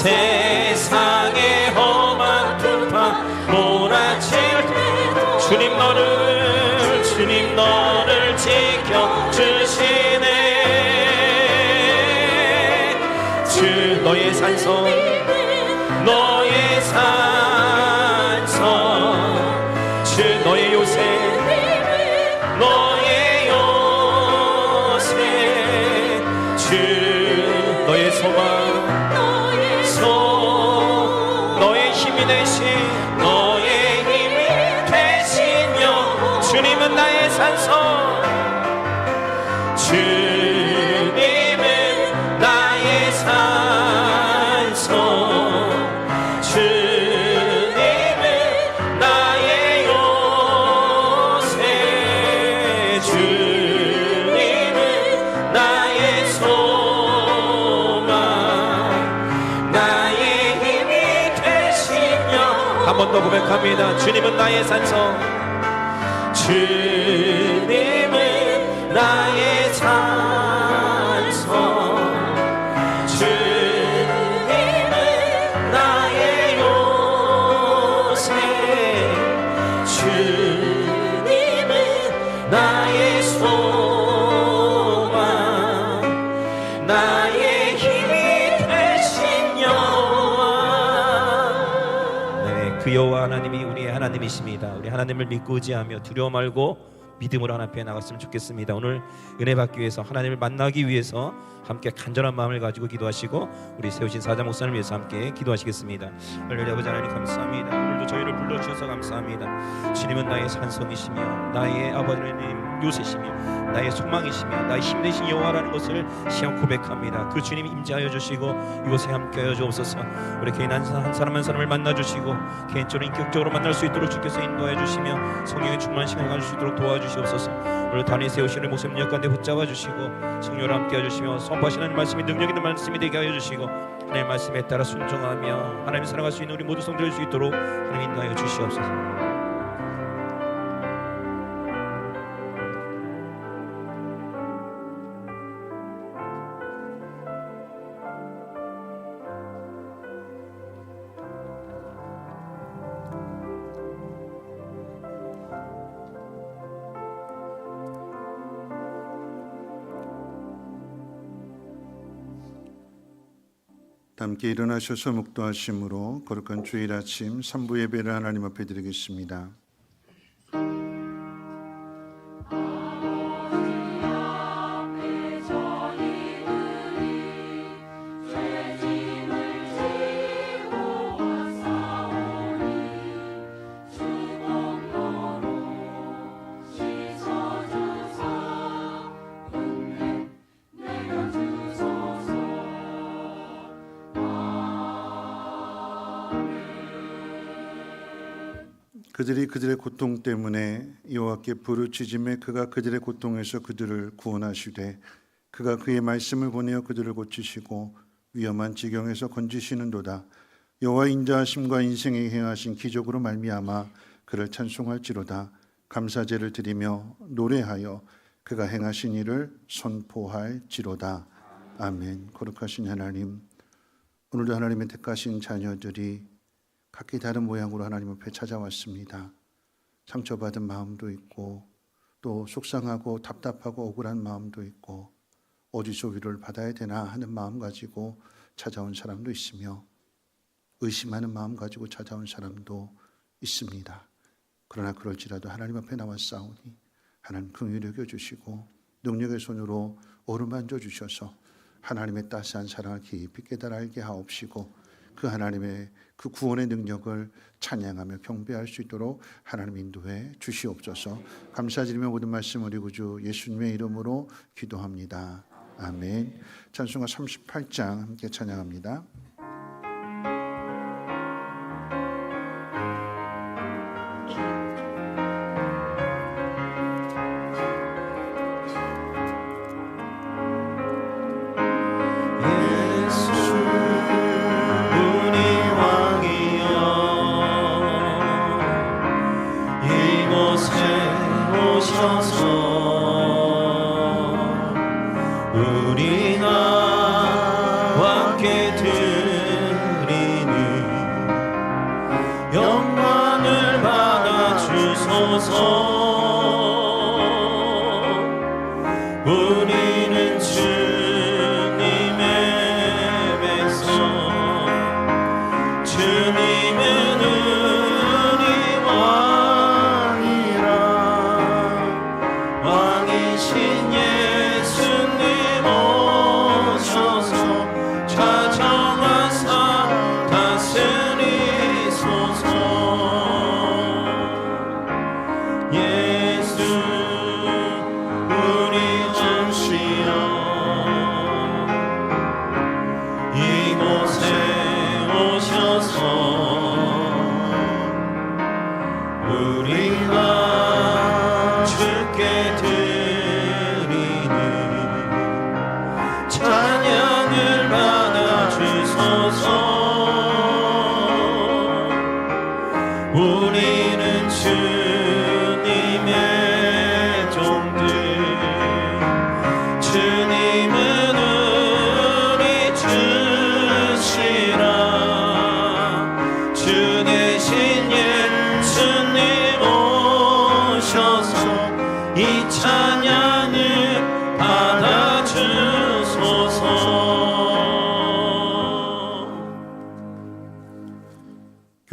세상의 험한 풍파 몰아칠 때도 주님 너를 지켜주시네. 주 너의 산성 너의 산성 주 너의 요새 너의 요새 주 너의 소망 너의 힘이 되신 너의 힘이 되시며 주님은 나의 산성 주님은 나의 산성 주님은 나의 요새 주님은 나의 소망 나의 힘이 되시며 한 번 더 고백합니다. 주님은 나의 산성 주님은 나의 산성 주님은 나의 요새 주님은 나의 소망 나의 힘이 되신 여호와. 네, 그 여호와 하나님이 우리의 하나님이십니다. 우리 하나님을 믿고 의지하며 두려워 말고 믿음으로 하나님 앞에 나갔으면 좋겠습니다. 오늘 은혜 받기 위해서 하나님을 만나기 위해서 함께 간절한 마음을 가지고 기도하시고 우리 세우신 사자 목사님을 위해서 함께 기도하시겠습니다. 할렐루야. 아버지 하나님 감사합니다. 오늘도 저희를 불러주셔서 감사합니다. 주님은 나의 산성이시며 나의 아버지 하나님 요새시며 나의 소망이시며 나의 힘 되신 여호와라는 것을 시험 고백합니다. 그 주님 임재하여 주시고 이곳에 함께하여 주옵소서. 우리 개인 한 사람 한 사람을 만나주시고 개인적으로 인격적으로 만날 수 있도록 주께서 인도해 주시며 성령의 충만한 시간을 가질 수 있도록 도와주시옵소서. 오늘 단위 세우시는 모습 가운데 붙잡아 주시고 성령으로 함께해 주시며 선포하시는 말씀이 능력 있는 말씀이 되게 하여 주시고 하나님의 말씀에 따라 순종하며 하나님을 사랑할 수 있는 우리 모두 성도될 수 있도록 하나님 인도하여 주시옵소서. 함께 일어나셔서 묵도하심으로 거룩한 주일 아침 3부 예배를 하나님 앞에 드리겠습니다. 그들이 그들의 고통 때문에 여호와께 부르짖음에 그가 그들의 고통에서 그들을 구원하시되 그가 그의 말씀을 보내어 그들을 고치시고 위험한 지경에서 건지시는도다. 여호와의 인자하심과 인생에 행하신 기적으로 말미암아 그를 찬송할지로다. 감사제를 드리며 노래하여 그가 행하신 일을 선포할지로다. 아멘. 거룩하신 하나님, 오늘도 하나님의 택하신 자녀들이 각기 다른 모양으로 하나님 앞에 찾아왔습니다. 상처받은 마음도 있고 또 속상하고 답답하고 억울한 마음도 있고 어디서 위로를 받아야 되나 하는 마음 가지고 찾아온 사람도 있으며 의심하는 마음 가지고 찾아온 사람도 있습니다. 그러나 그럴지라도 하나님 앞에 나왔사오니 하나님 긍휼히 여겨주시고 능력의 손으로 어루만져 주셔서 하나님의 따스한 사랑을 깊이 깨달아 알게 하옵시고 그 하나님의 그 구원의 능력을 찬양하며 경배할 수 있도록 하나님 인도해 주시옵소서. 감사드리며 모든 말씀 우리 구주 예수님의 이름으로 기도합니다. 아멘. 찬송가 38장 함께 찬양합니다. 우리가 함께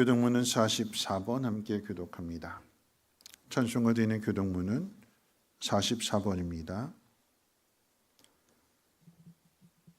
교동문은 44번 함께 교독합니다. 찬송가 되는 교동문은 44번입니다.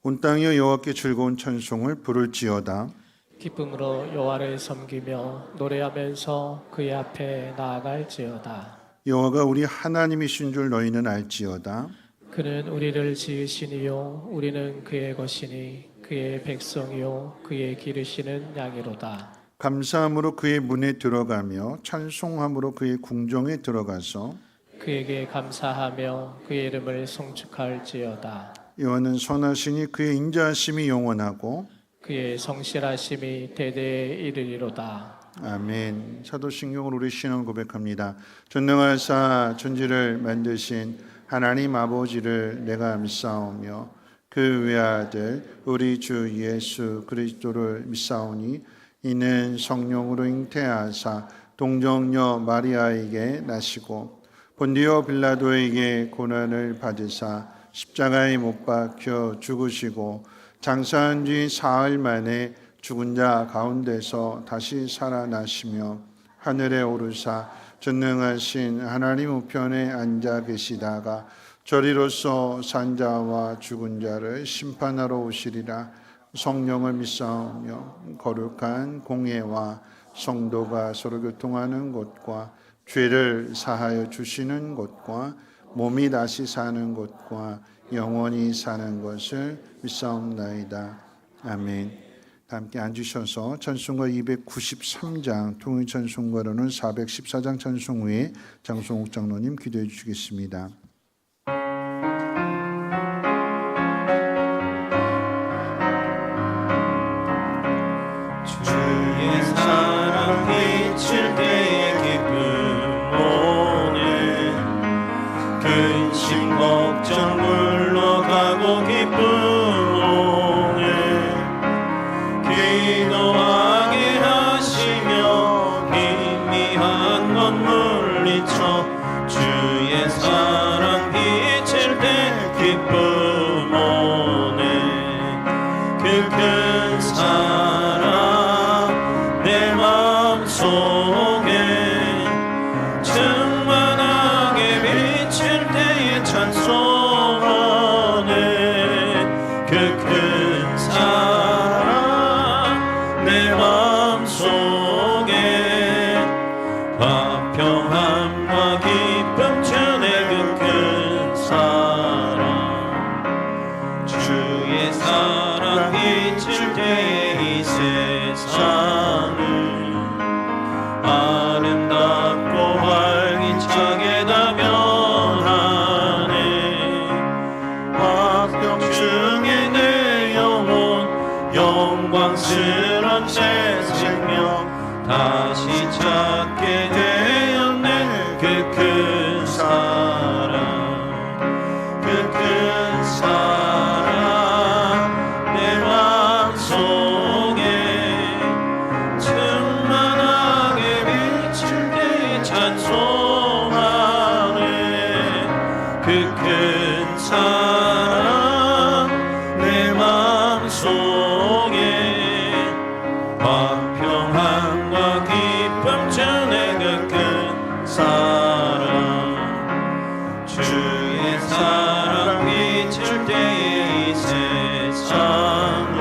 온 땅이여 여호와께 즐거운 찬송을 부를지어다. 기쁨으로 여호와를 섬기며 노래하면서 그의 앞에 나아갈지어다. 여호와가 우리 하나님이신 줄 너희는 알지어다. 그는 우리를 지으시니요 우리는 그의 것이니 그의 백성이요 그의 기르시는 양이로다. 감사함으로 그의 문에 들어가며 찬송함으로 그의 궁정에 들어가서 그에게 감사하며 그의 이름을 송축할지어다. 여호와는 선하시니 그의 인자하심이 영원하고 그의 성실하심이 대대에 이르리로다. 아멘. 사도신경으로 우리 신앙을 고백합니다. 전능하사 천지를 만드신 하나님 아버지를 내가 믿사오며 그 외아들 우리 주 예수 그리스도를 믿사오니 이는 성령으로 잉태하사 동정녀 마리아에게 나시고 본디오 빌라도에게 고난을 받으사 십자가에 못 박혀 죽으시고 장사한 뒤 사흘 만에 죽은 자 가운데서 다시 살아나시며 하늘에 오르사 전능하신 하나님 우편에 앉아 계시다가 저리로서 산자와 죽은 자를 심판하러 오시리라. 성령을 믿사오며 거룩한 공예와 성도가 서로 교통하는 곳과 죄를 사하여 주시는 곳과 몸이 다시 사는 곳과 영원히 사는 것을 믿사옵나이다. 아멘. 함께 앉으셔서 찬송가 293장 통일찬송가로는 414장 찬송 후에 장송욱 장로님 기도해 주시겠습니다. 주의 사랑 비칠 때의 기쁨 오네 근심 걱정 물러가고 기쁨 오네 기도하게 하시며 희미한 것 물리쳐 주의 사랑 비칠 때 기쁨 오네 그 큰 사랑 내 마음속에 충만하게 비칠 때에 찬송하네 그 큰 사랑 내 마음속에 화평함과 기쁨 주네 그 큰 사랑 주의 사랑 비칠 때에 이 세상은 아름답고 활기차게 다 변하네 화평 중에 내 영혼 영광스런 새 생명 다시 찾게 되었네 그 큰 사랑 그 큰 사랑 내 마음속에 충만하게 비칠 때 찬송하네 그 큰 사랑 내 마음속에 화평함과 기쁨 주네 그 큰 사랑 주의 사랑 비칠 때의 이 세상은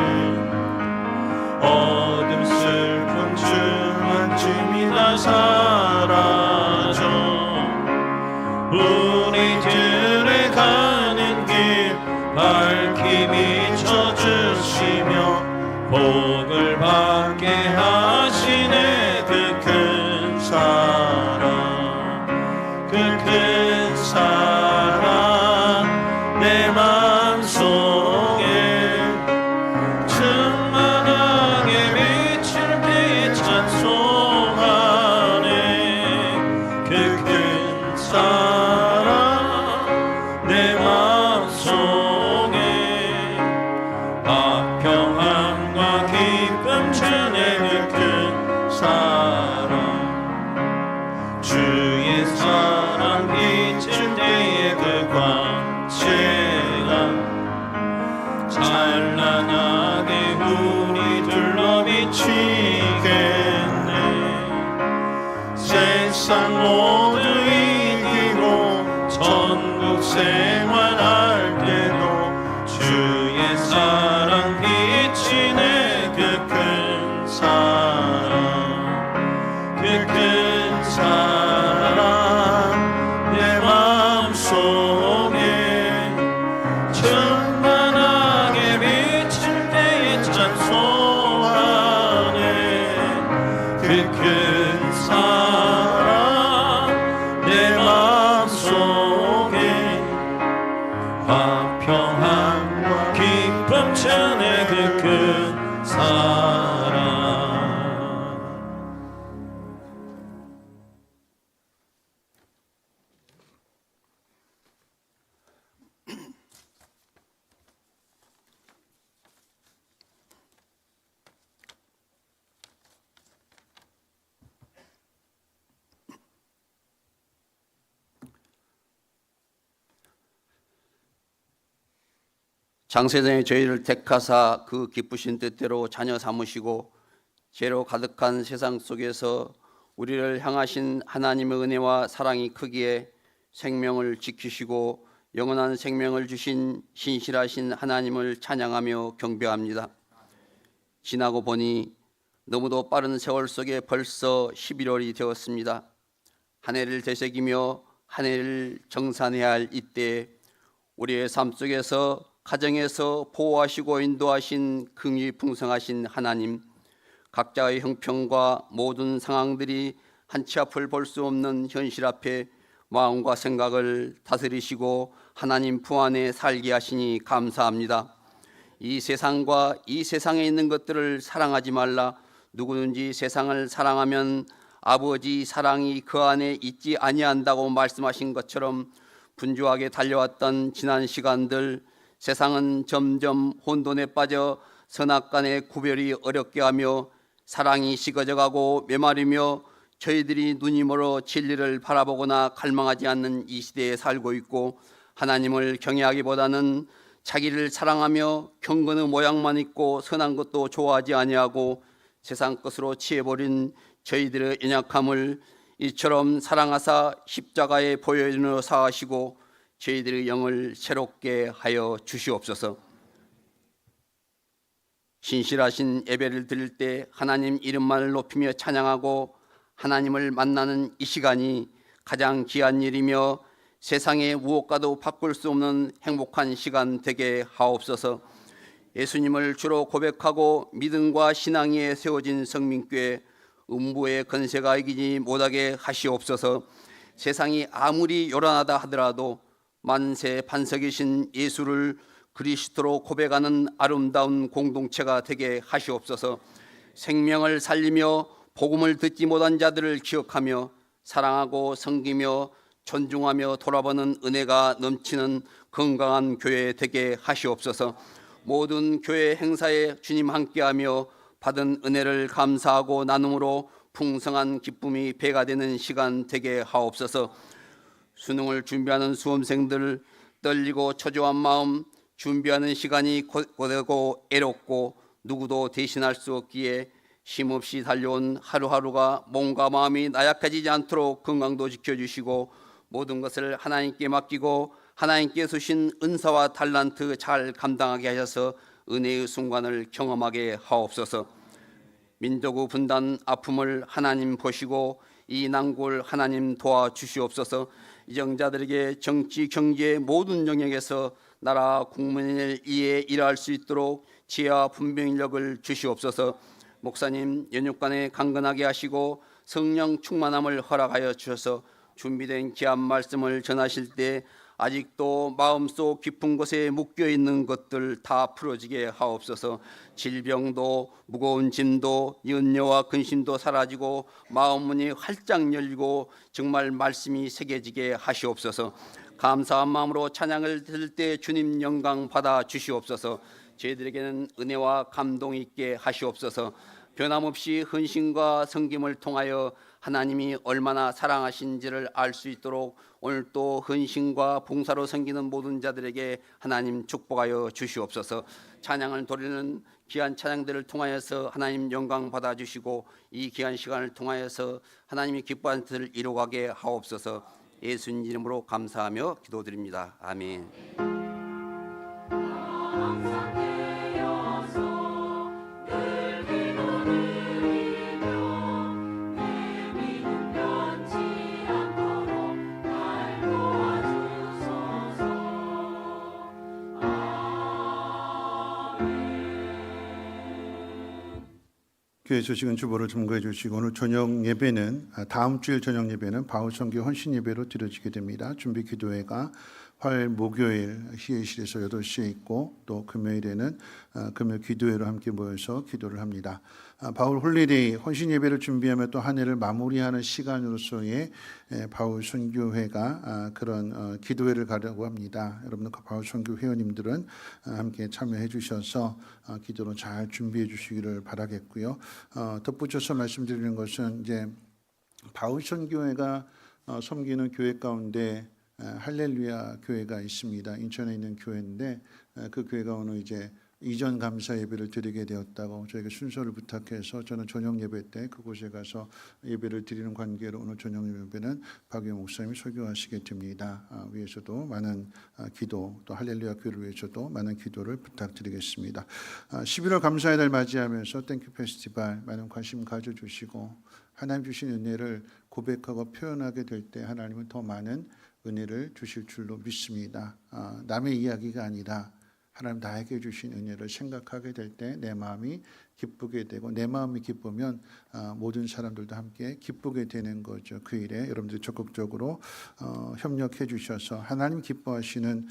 어둠 슬픔 주만쯤이 다 사라져 우리들의 가는 길 밝히 비춰주시며 복을 받게 하시네 그 큰 사랑 그 큰 사랑 내 마음속에 충만하게 비칠 때에 찬송하네 그 큰 사랑 내 마음속에 화평함과 기쁨 주네 그 큰 사랑 주의 사랑 비칠 때의 그 광채가 찬란하게 우리 둘러 비치겠네 천의 그 큰 사랑. 장세전에 저희를 택하사 그 기쁘신 뜻대로 자녀 삼으시고 죄로 가득한 세상 속에서 우리를 향하신 하나님의 은혜와 사랑이 크기에 생명을 지키시고 영원한 생명을 주신 신실하신 하나님을 찬양하며 경배합니다. 지나고 보니 너무도 빠른 세월 속에 벌써 11월이 되었습니다. 한 해를 되새기며 한 해를 정산해야 할 이때 우리의 삶 속에서 가정에서 보호하시고 인도하신 긍휼이 풍성하신 하나님, 각자의 형편과 모든 상황들이 한치 앞을 볼 수 없는 현실 앞에 마음과 생각을 다스리시고 하나님 품 안에 살게 하시니 감사합니다. 이 세상과 이 세상에 있는 것들을 사랑하지 말라. 누구든지 세상을 사랑하면 아버지 사랑이 그 안에 있지 아니한다고 말씀하신 것처럼 분주하게 달려왔던 지난 시간들, 세상은 점점 혼돈에 빠져 선악간의 구별이 어렵게 하며 사랑이 식어져가고 메마르며 저희들이 눈이 멀어 진리를 바라보거나 갈망하지 않는 이 시대에 살고 있고, 하나님을 경외하기보다는 자기를 사랑하며 경건의 모양만 있고 선한 것도 좋아하지 아니하고 세상 것으로 취해버린 저희들의 연약함을 이처럼 사랑하사 십자가의 보혈로 사하시고 저희들의 영을 새롭게 하여 주시옵소서. 신실하신 예배를 드릴 때 하나님 이름만을 높이며 찬양하고 하나님을 만나는 이 시간이 가장 귀한 일이며 세상의 무엇과도 바꿀 수 없는 행복한 시간 되게 하옵소서. 예수님을 주로 고백하고 믿음과 신앙 위에 세워진 성민교회 음부의 건세가 이기지 못하게 하시옵소서. 세상이 아무리 요란하다 하더라도 만세 반석이신 예수를 그리스도로 고백하는 아름다운 공동체가 되게 하시옵소서. 생명을 살리며 복음을 듣지 못한 자들을 기억하며 사랑하고 섬기며 존중하며 돌아보는 은혜가 넘치는 건강한 교회 되게 하시옵소서. 모든 교회 행사에 주님 함께하며 받은 은혜를 감사하고 나눔으로 풍성한 기쁨이 배가 되는 시간 되게 하옵소서. 수능을 준비하는 수험생들 떨리고 초조한 마음, 준비하는 시간이 고되고 애롭고 누구도 대신할 수 없기에 쉼없이 달려온 하루하루가 몸과 마음이 나약해지지 않도록 건강도 지켜주시고 모든 것을 하나님께 맡기고 하나님께 주신 은사와 달란트 잘 감당하게 하셔서 은혜의 순간을 경험하게 하옵소서. 민족의 분단 아픔을 하나님 보시고 이 난국을 하나님 도와주시옵소서. 이정자들에게 정치, 경제 모든 영역에서 나라 국민을 위해 일할 수 있도록 지혜와 분별력을 주시옵소서. 목사님 연육간에 강건하게 하시고 성령 충만함을 허락하여 주셔서 준비된 귀한 말씀을 전하실 때 아직도 마음속 깊은 곳에 묶여있는 것들 다 풀어지게 하옵소서. 질병도 무거운 짐도 연려와 근심도 사라지고 마음 문이 활짝 열리고 정말 말씀이 새겨지게 하시옵소서. 감사한 마음으로 찬양을 들을 때 주님 영광 받아 주시옵소서. 저희들에게는 은혜와 감동 있게 하시옵소서. 변함없이 헌신과 섬김을 통하여 하나님이 얼마나 사랑하신지를 알 수 있도록 오늘 또 헌신과 봉사로 섬기는 모든 자들에게 하나님 축복하여 주시옵소서. 찬양을 드리는 귀한 찬양들을 통하여서 하나님 영광 받아주시고 이 귀한 시간을 통하여서 하나님이 기뻐하는 뜻을 이루어가게 하옵소서. 예수님 이름으로 감사하며 기도드립니다. 아멘. 교회 소식은 주보를 점거해 주시고 오늘 저녁 예배는 다음 주일 저녁 예배는 바울선교 헌신 예배로 드려지게 됩니다. 준비 기도회가 화요일, 목요일 희예실에서 8시에 있고 또 금요일에는 금요 기도회로 함께 모여서 기도를 합니다. 바울 홀리데이 헌신 예배를 준비하며 또 한 해를 마무리하는 시간으로서의 바울 선교회가 그런 기도회를 가려고 합니다. 여러분 바울 선교 회원님들은 함께 참여해 주셔서 기도로 잘 준비해 주시기를 바라겠고요. 덧붙여서 말씀드리는 것은 이제 바울 선교회가 섬기는 교회 가운데 할렐루야 교회가 있습니다. 인천에 있는 교회인데 그 교회가 오늘 이제 이전 감사 예배를 드리게 되었다고 저에게 순서를 부탁해서 저는 저녁 예배 때 그곳에 가서 예배를 드리는 관계로 오늘 저녁 예배는 박유 목사님이 설교하시게 됩니다. 위에서도 많은 기도 또 할렐루야 교회를 위해서도 많은 기도를 부탁드리겠습니다. 11월 감사의 달 맞이하면서 땡큐 페스티벌 많은 관심 가져주시고 하나님 주신 은혜를 고백하고 표현하게 될 때 하나님은 더 많은 은혜를 주실 줄로 믿습니다. 남의 이야기가 아니라 하나님 나에게 주신 은혜를 생각하게 될 때 내 마음이 기쁘게 되고 내 마음이 기쁘면 모든 사람들도 함께 기쁘게 되는 거죠. 그 일에 여러분들이 적극적으로 협력해 주셔서 하나님 기뻐하시는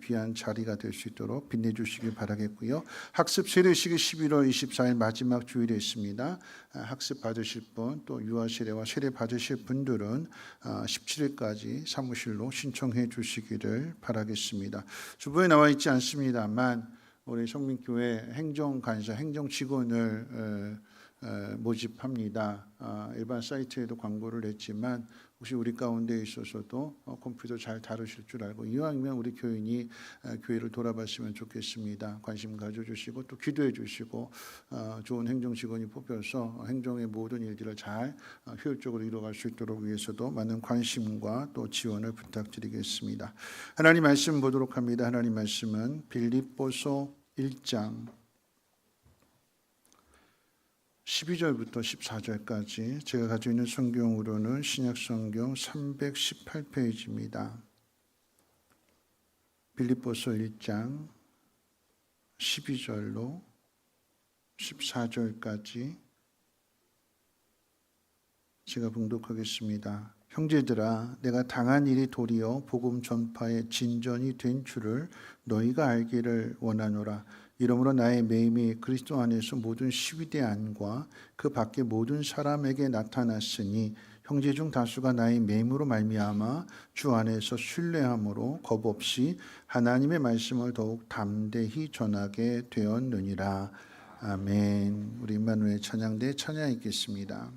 귀한 자리가 될 수 있도록 빛내주시길 바라겠고요. 학습 세례식이 11월 24일 마지막 주일에 있습니다. 학습 받으실 분 또 유아 세례와 세례 받으실 분들은 17일까지 사무실로 신청해 주시기를 바라겠습니다. 주보에 나와 있지 않습니다만 우리 성민교회 행정간사, 행정직원을 모집합니다. 일반 사이트에도 광고를 냈지만 혹시 우리 가운데 있어서도 컴퓨터 잘 다루실 줄 알고 이왕이면 우리 교인이 교회를 돌아봤으면 좋겠습니다. 관심 가져주시고 또 기도해 주시고 좋은 행정직원이 뽑혀서 행정의 모든 일들을 잘 효율적으로 이루어갈 수 있도록 위해서도 많은 관심과 또 지원을 부탁드리겠습니다. 하나님 말씀 보도록 합니다. 하나님 말씀은 빌립보서 1장 12절부터 14절까지 제가 가지고 있는 성경으로는 신약성경 318페이지입니다. 빌립보서 1장 12절로 14절까지 제가 봉독하겠습니다. 형제들아, 내가 당한 일이 도리어 복음 전파의 진전이 된 줄을 너희가 알기를 원하노라. 이러므로 나의 매임이 그리스도 안에서 모든 시위대 안과 그 밖의 모든 사람에게 나타났으니 형제 중 다수가 나의 매임으로 말미암아 주 안에서 신뢰함으로 겁없이 하나님의 말씀을 더욱 담대히 전하게 되었느니라. 아멘. 우리 임마누엘 찬양대 찬양 읽겠습니다.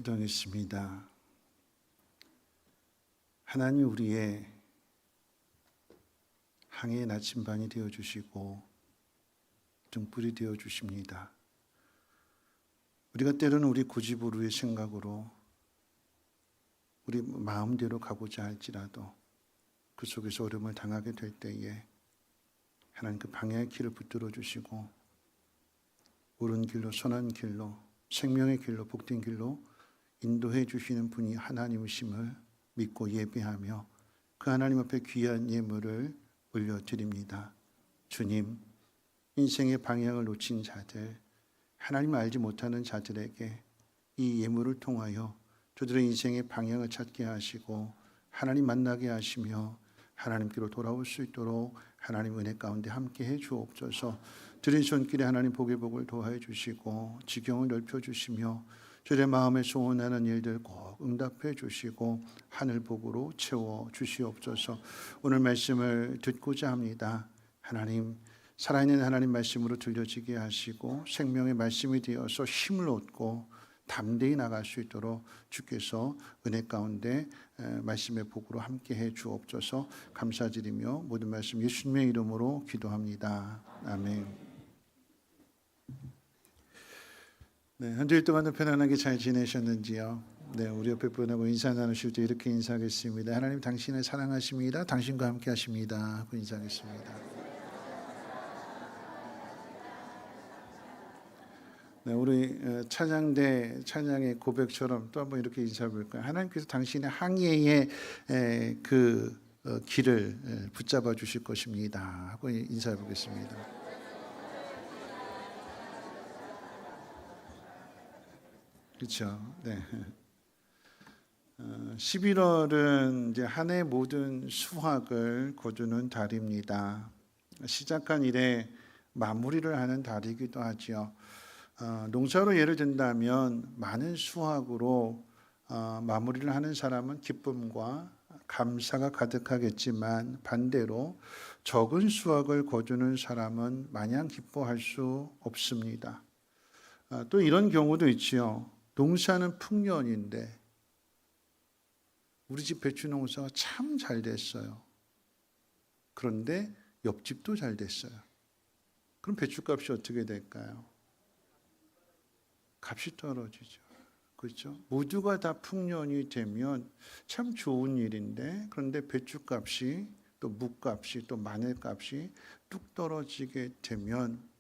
기도하겠습니다. 하나님 우리의 항해의 나침반이 되어주시고 등불이 되어주십니다. 우리가 때로는 우리 고집으로의 생각으로 우리 마음대로 가고자 할지라도 그 속에서 어려움을 당하게 될 때에 하나님 그 방향의 길을 붙들어 주시고 옳은 길로 선한 길로 생명의 길로 복된 길로 인도해 주시는 분이 하나님이심을 믿고 예배하며 그 하나님 앞에 귀한 예물을 올려드립니다. 주님, 인생의 방향을 놓친 자들, 하나님을 알지 못하는 자들에게 이 예물을 통하여 저들의 인생의 방향을 찾게 하시고 하나님 만나게 하시며 하나님께로 돌아올 수 있도록 하나님 은혜 가운데 함께 해 주옵소서. 드린 손길에 하나님 복의 복을 도와해 주시고 지경을 넓혀 주시며 저의 마음에 소원하는 일들 꼭 응답해 주시고 하늘 복으로 채워 주시옵소서. 오늘 말씀을 듣고자 합니다. 하나님, 살아있는 하나님 말씀으로 들려지게 하시고 생명의 말씀이 되어서 힘을 얻고 담대히 나갈 수 있도록 주께서 은혜 가운데 말씀의 복으로 함께해 주옵소서. 감사드리며 모든 말씀 예수님의 이름으로 기도합니다. 아멘. 네, 한 주일 동안도 편안하게 잘 지내셨는지요? 네, 우리 옆에 분하고 인사 나누실 때 이렇게 인사하겠습니다. 하나님 당신을 사랑하십니다. 당신과 함께 하십니다. 하고 인사하겠습니다. 네, 우리 찬양대 찬양의 고백처럼 또 한번 이렇게 인사해 볼까요? 하나님께서 당신의 항해의 그 길을 붙잡아 주실 것입니다. 하고 인사해 보겠습니다. 그렇죠. 네. 11월은 이제 한 해 모든 수확을 거두는 달입니다. 시작한 일에 마무리를 하는 달이기도 하지요. 농사로 예를 든다면 많은 수확으로 마무리를 하는 사람은 기쁨과 감사가 가득하겠지만 반대로 적은 수확을 거두는 사람은 마냥 기뻐할 수 없습니다. 또 이런 경우도 있지요. 농사는 풍년인데 우리 집 배추 농사가 참 잘 됐어요. 그런데 옆집도 잘 됐어요. 그럼 배추값이 어떻게 될까요? 값이 떨어지죠. 그렇죠? 모두가 다 풍년이 되면 참 좋은 일인데 그런데 배추값이 또 묵값이 또 마늘값이 뚝 떨어지게 되면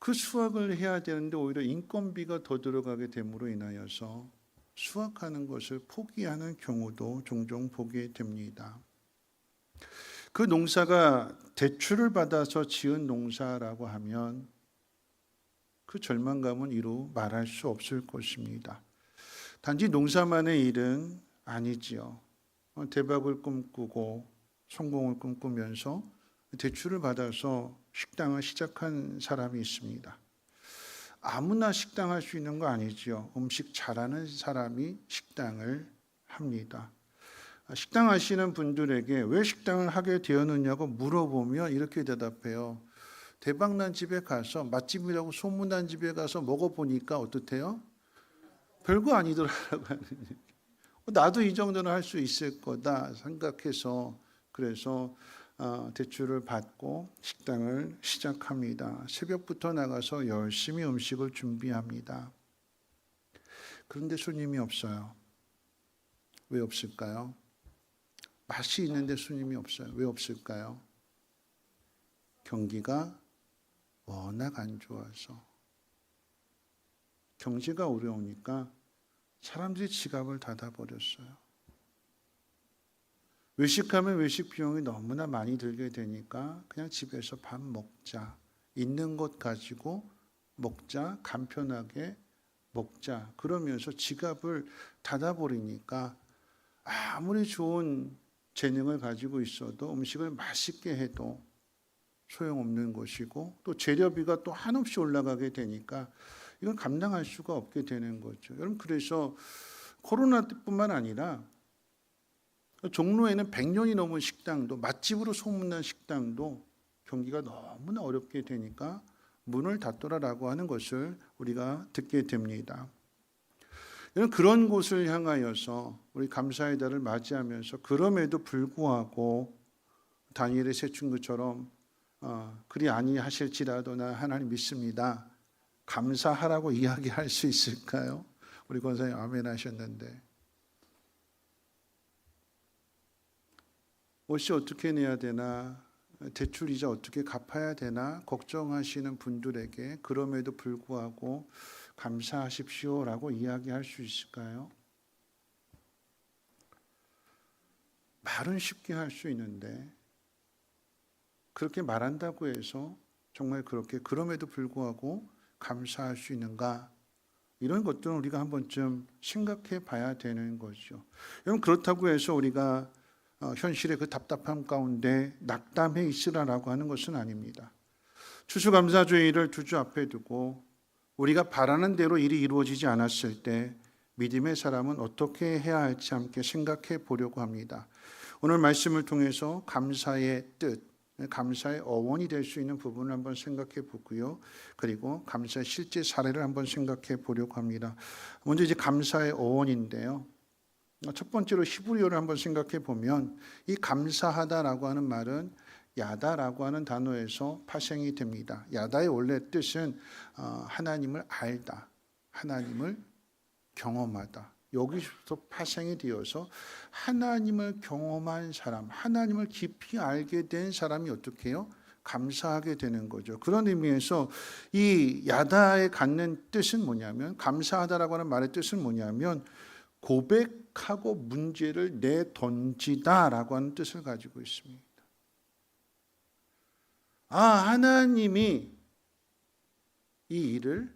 그 수확을 해야 되는데 오히려 인건비가 더 들어가게 됨으로 인하여서 수확하는 것을 포기하는 경우도 종종 보게 됩니다. 그 농사가 대출을 받아서 지은 농사라고 하면 그 절망감은 이루 말할 수 없을 것입니다. 단지 농사만의 일은 아니지요. 대박을 꿈꾸고 성공을 꿈꾸면서 대출을 받아서 식당을 시작한 사람이 있습니다. 아무나 식당 할 수 있는 거 아니지요. 음식 잘하는 사람이 식당을 합니다. 식당 하시는 분들에게 왜 식당을 하게 되었느냐고 물어보면 이렇게 대답해요. 대박난 집에 가서 맛집이라고 소문난 집에 가서 먹어보니까 어떻대요? 별거 아니더라라고 하는 얘기. 나도 이 정도는 할 수 있을 거다 생각해서 그래서 대출을 받고 식당을 시작합니다. 새벽부터 나가서 열심히 음식을 준비합니다. 그런데 손님이 없어요. 왜 없을까요? 맛이 있는데 손님이 없어요. 왜 없을까요? 경기가 워낙 안 좋아서 경제가 어려우니까 사람들이 지갑을 닫아버렸어요. 외식하면 외식 비용이 너무나 많이 들게 되니까 그냥 집에서 밥 먹자. 있는 것 가지고 먹자. 간편하게 먹자. 그러면서 지갑을 닫아버리니까 아무리 좋은 재능을 가지고 있어도 음식을 맛있게 해도 소용없는 것이고 또 재료비가 또 한없이 올라가게 되니까 이건 감당할 수가 없게 되는 거죠. 여러분 그래서 코로나 때뿐만 아니라 종로에는 100년이 넘은 식당도 맛집으로 소문난 식당도 경기가 너무나 어렵게 되니까 문을 닫더라라고 하는 것을 우리가 듣게 됩니다. 그런 곳을 향하여서 우리 감사의 달을 맞이하면서 그럼에도 불구하고 다니엘의 세 친구처럼 그리 아니하실지라도 나 하나님 믿습니다. 감사하라고 이야기할 수 있을까요? 우리 권사님 아멘 하셨는데 옷이 어떻게 내야 되나, 대출 이자 어떻게 갚아야 되나 걱정하시는 분들에게 그럼에도 불구하고 감사하십시오라고 이야기할 수 있을까요? 말은 쉽게 할 수 있는데 그렇게 말한다고 해서 정말 그렇게 그럼에도 불구하고 감사할 수 있는가? 이런 것들은 우리가 한 번쯤 생각해 봐야 되는 거죠. 여러분, 그렇다고 해서 우리가 현실의 그 답답함 가운데 낙담해 있으라라고 하는 것은 아닙니다. 추수감사주의를 두 주 앞에 두고 우리가 바라는 대로 일이 이루어지지 않았을 때 믿음의 사람은 어떻게 해야 할지 함께 생각해 보려고 합니다. 오늘 말씀을 통해서 감사의 뜻, 감사의 어원이 될 수 있는 부분을 한번 생각해 보고요. 그리고 감사의 실제 사례를 한번 생각해 보려고 합니다. 먼저 이제 감사의 어원인데요. 첫 번째로 히브리어를 한번 생각해 보면 이 감사하다라고 하는 말은 야다라고 하는 단어에서 파생이 됩니다. 야다의 원래 뜻은 하나님을 알다, 하나님을 경험하다. 여기서 파생이 되어서 하나님을 경험한 사람, 하나님을 깊이 알게 된 사람이 어떻게 해요? 감사하게 되는 거죠. 그런 의미에서 이 야다에 갖는 뜻은 뭐냐면, 감사하다라고 하는 말의 뜻은 뭐냐면 고백하고 문제를 내던지다라고 하는 뜻을 가지고 있습니다. 하나님이 이 일을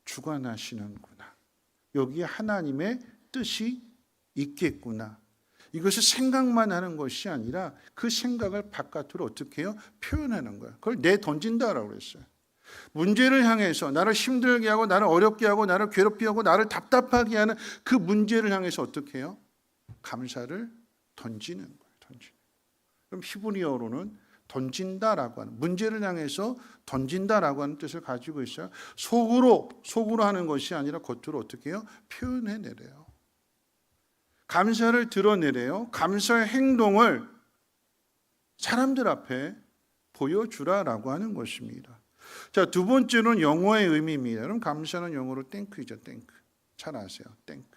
주관하시는구나. 여기에 하나님의 뜻이 있겠구나. 이것을 생각만 하는 것이 아니라 그 생각을 바깥으로 어떻게 해요? 표현하는 거예요. 그걸 내던진다라고 그랬어요. 문제를 향해서 나를 힘들게 하고 나를 어렵게 하고 나를 괴롭게 하고 나를 답답하게 하는 그 문제를 향해서 어떻게 해요? 감사를 던지는 거예요. 던지는. 그럼 히브리어로는 던진다라고 하는, 문제를 향해서 던진다라고 하는 뜻을 가지고 있어요. 속으로 하는 것이 아니라 겉으로 어떻게 해요? 표현해내래요. 감사를 드러내래요. 감사의 행동을 사람들 앞에 보여주라라고 하는 것입니다. 자, 두 번째로는 영어의 의미입니다. 여러분, 감사는 영어로 땡크이죠. 땡크. 잘 아세요. 땡크.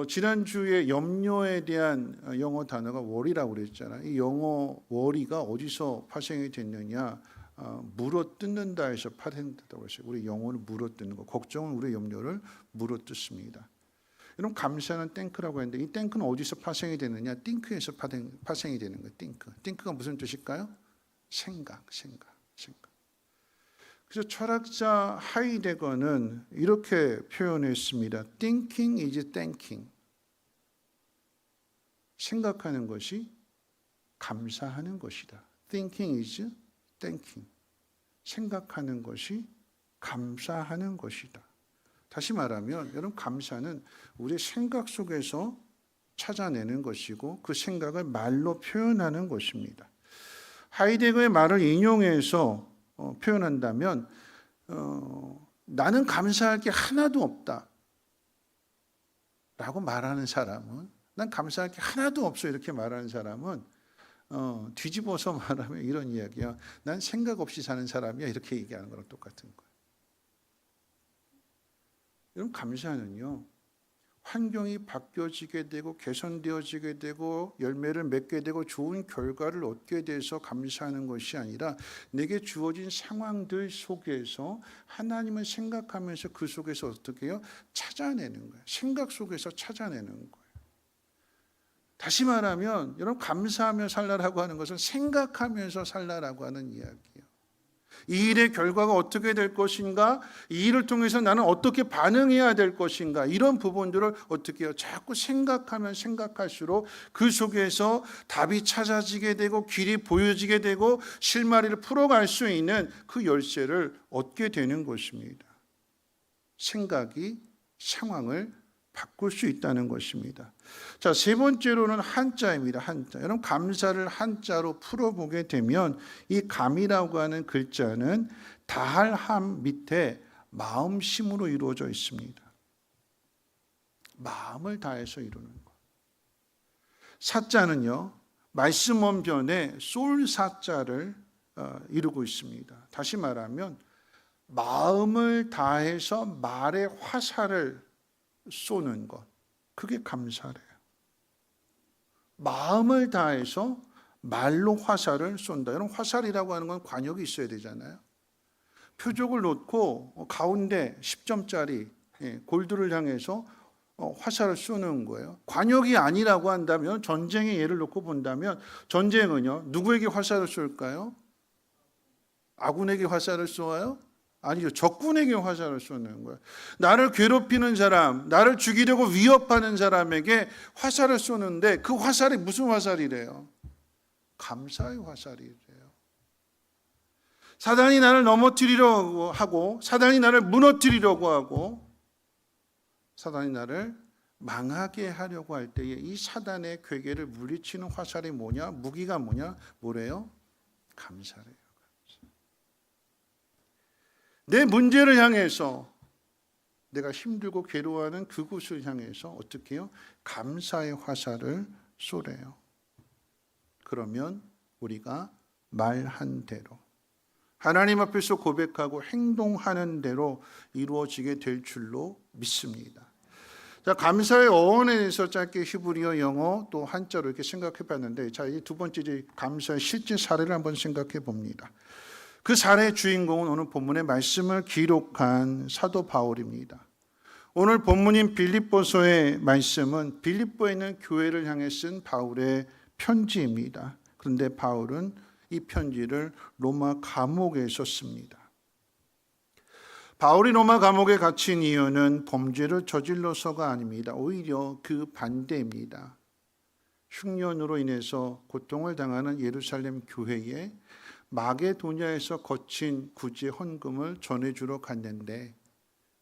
지난주에 염려에 대한 영어 단어가 worry라고 그랬잖아요. 이 영어 worry가 어디서 파생이 됐느냐? 물어뜯는다 해서 파생됐다고 했어요. 우리 영어는 물어뜯는 거. 걱정은 우리의 염려를 물어뜯습니다. 여러분, 감사는 땡크라고 했는데 이 땡크는 어디서 파생이 되느냐? 띵크에서 파생이 되는 거예요. 띵크. 띵크가 무슨 뜻일까요? 생각. 그래서 철학자 하이데거는 이렇게 표현했습니다. Thinking is thanking. 생각하는 것이 감사하는 것이다. Thinking is thanking. 생각하는 것이 감사하는 것이다. 다시 말하면 여러분, 감사는 우리의 생각 속에서 찾아내는 것이고 그 생각을 말로 표현하는 것입니다. 하이데거의 말을 인용해서 표현한다면 나는 감사할 게 하나도 없다 라고 말하는 사람은, 난 감사할 게 하나도 없어 이렇게 말하는 사람은 뒤집어서 말하면 이런 이야기야. 난 생각 없이 사는 사람이야 이렇게 얘기하는 거랑 똑같은 거예요. 여러분, 감사는요, 환경이 바뀌어지게 되고 개선되어지게 되고 열매를 맺게 되고 좋은 결과를 얻게 돼서 감사하는 것이 아니라 내게 주어진 상황들 속에서 하나님을 생각하면서 그 속에서 어떻게 해요? 찾아내는 거예요. 생각 속에서 찾아내는 거예요. 다시 말하면 여러분, 감사하며 살라라고 하는 것은 생각하면서 살라라고 하는 이야기예요. 이 일의 결과가 어떻게 될 것인가? 이 일을 통해서 나는 어떻게 반응해야 될 것인가? 이런 부분들을 어떻게 해요? 자꾸 생각하면 생각할수록 그 속에서 답이 찾아지게 되고 길이 보여지게 되고 실마리를 풀어갈 수 있는 그 열쇠를 얻게 되는 것입니다. 생각이 상황을 바꿀 수 있다는 것입니다. 자, 세 번째로는 한자입니다. 한자. 여러분, 감사를 한자로 풀어보게 되면 이 감이라고 하는 글자는 다할함 밑에 마음심으로 이루어져 있습니다. 마음을 다해서 이루는 것. 사자는요, 말씀 원변에 쏠 사자를 이루고 있습니다. 다시 말하면 마음을 다해서 말의 화살을 쏘는 것, 그게 감사래요. 마음을 다해서 말로 화살을 쏜다. 여러분, 화살이라고 하는 건 관역이 있어야 되잖아요. 표적을 놓고 가운데 10점짜리 골드를 향해서 화살을 쏘는 거예요. 관역이 아니라고 한다면, 전쟁의 예를 놓고 본다면, 전쟁은요, 누구에게 화살을 쏠까요? 아군에게 화살을 쏘아요? 아니죠. 적군에게 화살을 쏘는 거예요. 나를 괴롭히는 사람, 나를 죽이려고 위협하는 사람에게 화살을 쏘는데, 그 화살이 무슨 화살이래요? 감사의 화살이래요. 사단이 나를 넘어뜨리려고 하고, 사단이 나를 무너뜨리려고 하고, 사단이 나를 망하게 하려고 할 때에 이 사단의 괴계를 물리치는 화살이 뭐냐? 무기가 뭐냐? 뭐래요? 감사래요. 내 문제를 향해서, 내가 힘들고 괴로워하는 그곳을 향해서 어떻게 해요? 감사의 화살을 쏘래요. 그러면 우리가 말한 대로, 하나님 앞에서 고백하고 행동하는 대로 이루어지게 될 줄로 믿습니다. 자, 감사의 어원에 대해서 짧게 히브리어, 영어, 또 한자로 이렇게 생각해 봤는데, 자, 이 두 번째 이제 감사의 실제 사례를 한번 생각해 봅니다. 그 사례의 주인공은 오늘 본문의 말씀을 기록한 사도 바울입니다. 오늘 본문인 빌립보서의 말씀은 빌립보에 있는 교회를 향해 쓴 바울의 편지입니다. 그런데 바울은 이 편지를 로마 감옥에 썼습니다. 바울이 로마 감옥에 갇힌 이유는 범죄를 저질러서가 아닙니다. 오히려 그 반대입니다. 흉년으로 인해서 고통을 당하는 예루살렘 교회에 마게도냐에서 거친 구제 헌금을 전해주러 갔는데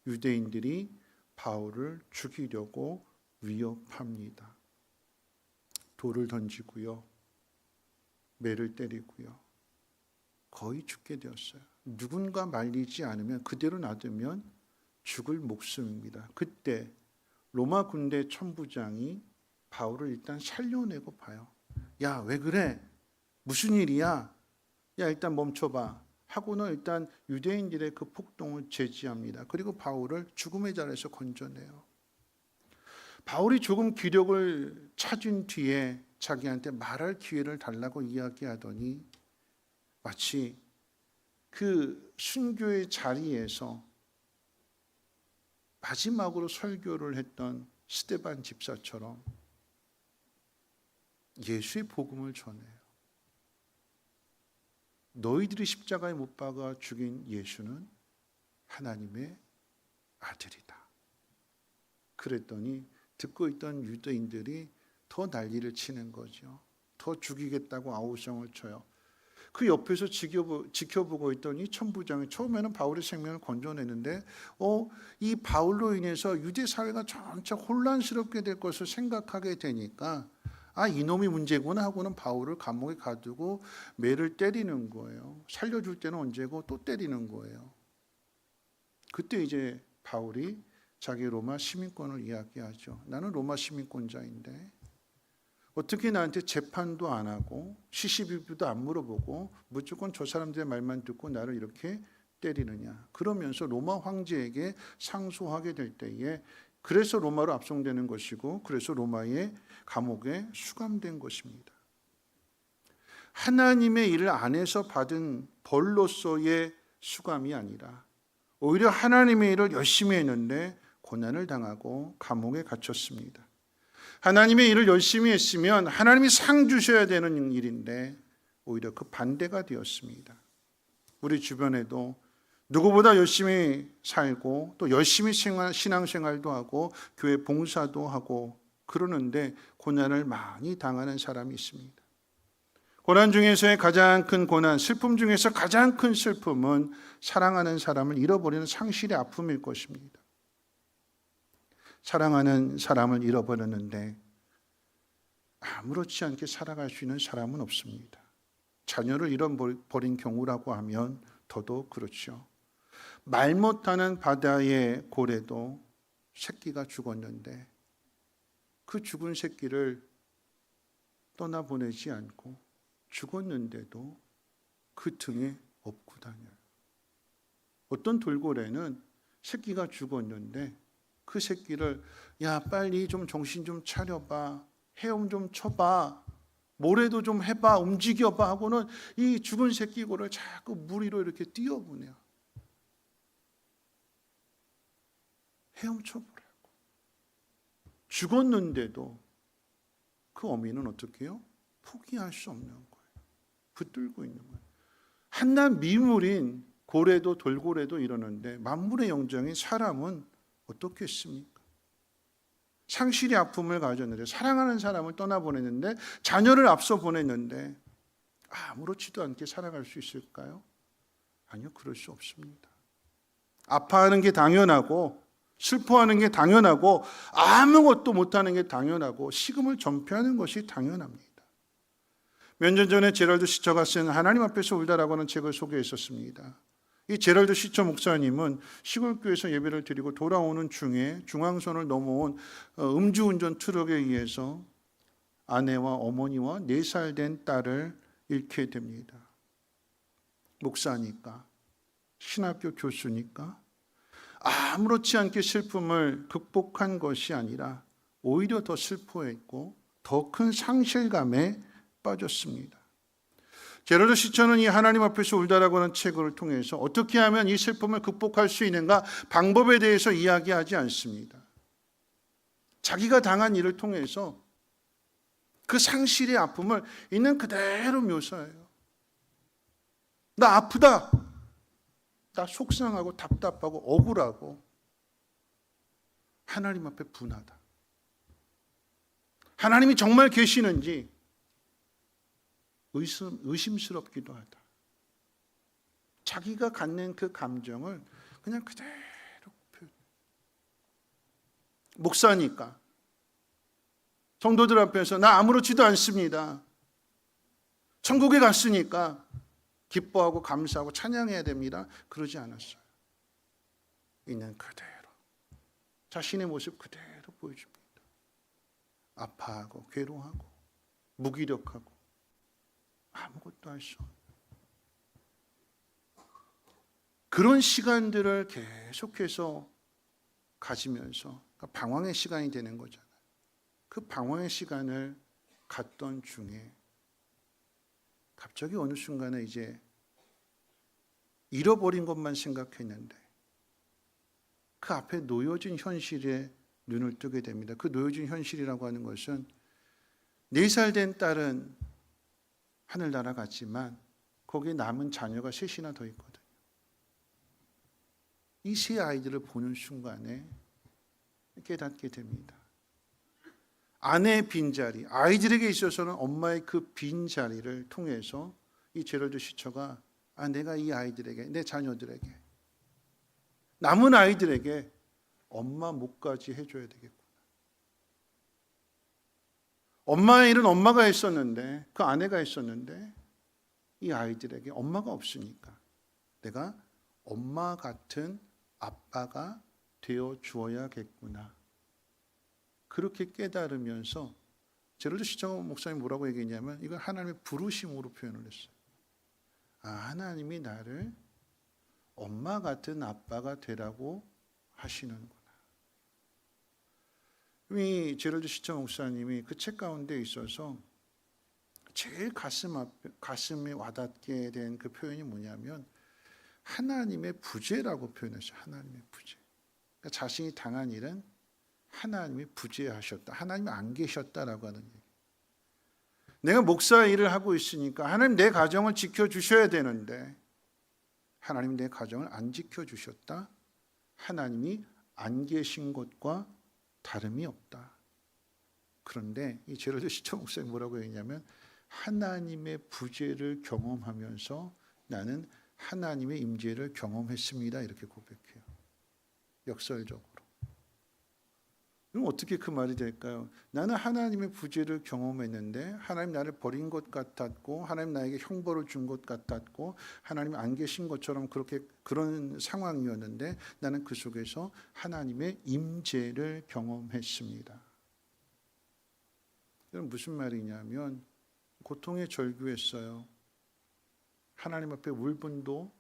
유대인들이 바울을 죽이려고 위협합니다. 돌을 던지고요, 매를 때리고요, 거의 죽게 되었어요. 누군가 말리지 않으면, 그대로 놔두면 죽을 목숨입니다. 그때 로마 군대 천부장이 바울을 일단 살려내고 봐요. 야, 왜 그래? 무슨 일이야? 야, 일단 멈춰봐 하고는 일단 유대인들의 그 폭동을 제지합니다. 그리고 바울을 죽음의 자리에서 건져내요. 바울이 조금 기력을 찾은 뒤에 자기한테 말할 기회를 달라고 이야기하더니 마치 그 순교의 자리에서 마지막으로 설교를 했던 스데반 집사처럼 예수의 복음을 전해요. 너희들이 십자가에 못 박아 죽인 예수는 하나님의 아들이다. 그랬더니 듣고 있던 유대인들이 더 난리를 치는 거죠. 더 죽이겠다고 아우성을 쳐요. 그 옆에서 지켜보고 있던 이 천부장이 처음에는 바울의 생명을 건져내는데 이 바울로 인해서 유대 사회가 점차 혼란스럽게 될 것을 생각하게 되니까 이놈이 문제구나 하고는 바울을 감옥에 가두고 매를 때리는 거예요. 살려줄 때는 언제고 또 때리는 거예요. 그때 이제 바울이 자기 로마 시민권을 이야기하죠. 나는 로마 시민권자인데 어떻게 나한테 재판도 안 하고 시시비비도 안 물어보고 무조건 저 사람들의 말만 듣고 나를 이렇게 때리느냐. 그러면서 로마 황제에게 상소하게 될 때에 그래서 로마로 압송되는 것이고 그래서 로마의 감옥에 수감된 것입니다. 하나님의 일을 안 해서 받은 벌로서의 수감이 아니라 오히려 하나님의 일을 열심히 했는데 고난을 당하고 감옥에 갇혔습니다. 하나님의 일을 열심히 했으면 하나님이 상 주셔야 되는 일인데 오히려 그 반대가 되었습니다. 우리 주변에도 누구보다 열심히 살고 또 열심히 신앙생활도 하고 교회 봉사도 하고 그러는데 고난을 많이 당하는 사람이 있습니다. 고난 중에서의 가장 큰 고난, 슬픔 중에서 가장 큰 슬픔은 사랑하는 사람을 잃어버리는 상실의 아픔일 것입니다. 사랑하는 사람을 잃어버렸는데 아무렇지 않게 살아갈 수 있는 사람은 없습니다. 자녀를 잃어버린 경우라고 하면 더더욱 그렇죠. 말 못하는 바다의 고래도 새끼가 죽었는데 그 죽은 새끼를 떠나보내지 않고 죽었는데도 그 등에 업고 다녀요. 어떤 돌고래는 새끼가 죽었는데 그 새끼를 야 빨리 좀 정신 좀 차려봐, 헤엄 좀 쳐봐, 모래도 좀 해봐, 움직여봐 하고는 이 죽은 새끼 고를 자꾸 물 위로 이렇게 띄워보내요. 헤엄쳐보라고. 죽었는데도 그 어미는 어떻게 해요? 포기할 수 없는 거예요. 붙들고 있는 거예요. 한낱 미물인 고래도 돌고래도 이러는데 만물의 영장인 사람은 어떻겠습니까? 상실의 아픔을 가졌는데, 사랑하는 사람을 떠나보냈는데, 자녀를 앞서 보냈는데 아무렇지도 않게 살아갈 수 있을까요? 아니요, 그럴 수 없습니다. 아파하는 게 당연하고, 슬퍼하는 게 당연하고, 아무것도 못하는 게 당연하고, 식음을 전폐하는 것이 당연합니다. 몇 년 전에 제럴드 시처가 쓴 하나님 앞에서 울다라고 하는 책을 소개했었습니다. 이 제럴드 시처 목사님은 시골교회에서 예배를 드리고 돌아오는 중에 중앙선을 넘어온 음주운전 트럭에 의해서 아내와 어머니와 4살 된 딸을 잃게 됩니다. 목사니까, 신학교 교수니까 아무렇지 않게 슬픔을 극복한 것이 아니라 오히려 더 슬퍼했고 더 큰 상실감에 빠졌습니다. 제럴드 시처는 이 하나님 앞에서 울다라고 하는 책을 통해서 어떻게 하면 이 슬픔을 극복할 수 있는가 방법에 대해서 이야기하지 않습니다. 자기가 당한 일을 통해서 그 상실의 아픔을 있는 그대로 묘사해요. 나 아프다. 나 속상하고 답답하고 억울하고 하나님 앞에 분하다. 하나님이 정말 계시는지 의심스럽기도 하다. 자기가 갖는 그 감정을 그냥 그대로 표현. 목사니까 성도들 앞에서 나 아무렇지도 않습니다. 천국에 갔으니까 기뻐하고 감사하고 찬양해야 됩니다. 그러지 않았어요. 있는 그대로 자신의 모습 그대로 보여줍니다. 아파하고 괴로워하고 무기력하고 아무것도 할 수 없는 그런 시간들을 계속해서 가지면서 방황의 시간이 되는 거잖아요. 그 방황의 시간을 갔던 중에 갑자기 어느 순간에 이제 잃어버린 것만 생각했는데 그 앞에 놓여진 현실에 눈을 뜨게 됩니다. 그 놓여진 현실이라고 하는 것은 4살 된 딸은 하늘 날아갔지만 거기에 남은 자녀가 3이나 더 있거든요. 이 3 아이들을 보는 순간에 깨닫게 됩니다. 아내의 빈자리, 아이들에게 있어서는 엄마의 그 빈자리를 통해서 이 제럴드 시처가 내가 이 아이들에게, 내 자녀들에게, 남은 아이들에게 엄마 몫까지 해줘야 되겠구나. 엄마의 일은 엄마가 했었는데, 그 아내가 했었는데 이 아이들에게 엄마가 없으니까 내가 엄마 같은 아빠가 되어 주어야겠구나. 그렇게 깨달으면서 제럴드 시처 목사님 뭐라고 얘기했냐면 이걸 하나님의 부르심으로 표현을 했어요. 하나님이 나를 엄마 같은 아빠가 되라고 하시는구나. 이 제럴드 시처 목사님이 그 책 가운데 있어서 제일 가슴에 와닿게 된 그 표현이 뭐냐면 하나님의 부재라고 표현했어요. 하나님의 부재. 그러니까 자신이 당한 일은 하나님이 부재하셨다. 하나님이 안 계셨다라고 하는 얘기. 내가 목사 일을 하고 있으니까 하나님 내 가정을 지켜주셔야 되는데 하나님 내 가정을 안 지켜주셨다. 하나님이 안 계신 것과 다름이 없다. 그런데 이 제럴드 시처 목사님 뭐라고 했냐면 하나님의 부재를 경험하면서 나는 하나님의 임재를 경험했습니다. 이렇게 고백해요. 역설적으로. 그럼 어떻게 그 말이 될까요? 나는 하나님의 부재를 경험했는데 하나님 나를 버린 것 같았고 하나님 나에게 형벌을 준 것 같았고 하나님 안 계신 것처럼 그런 상황이었는데 나는 그 속에서 하나님의 임재를 경험했습니다. 이건 무슨 말이냐면 고통에 절규했어요. 하나님 앞에 울분도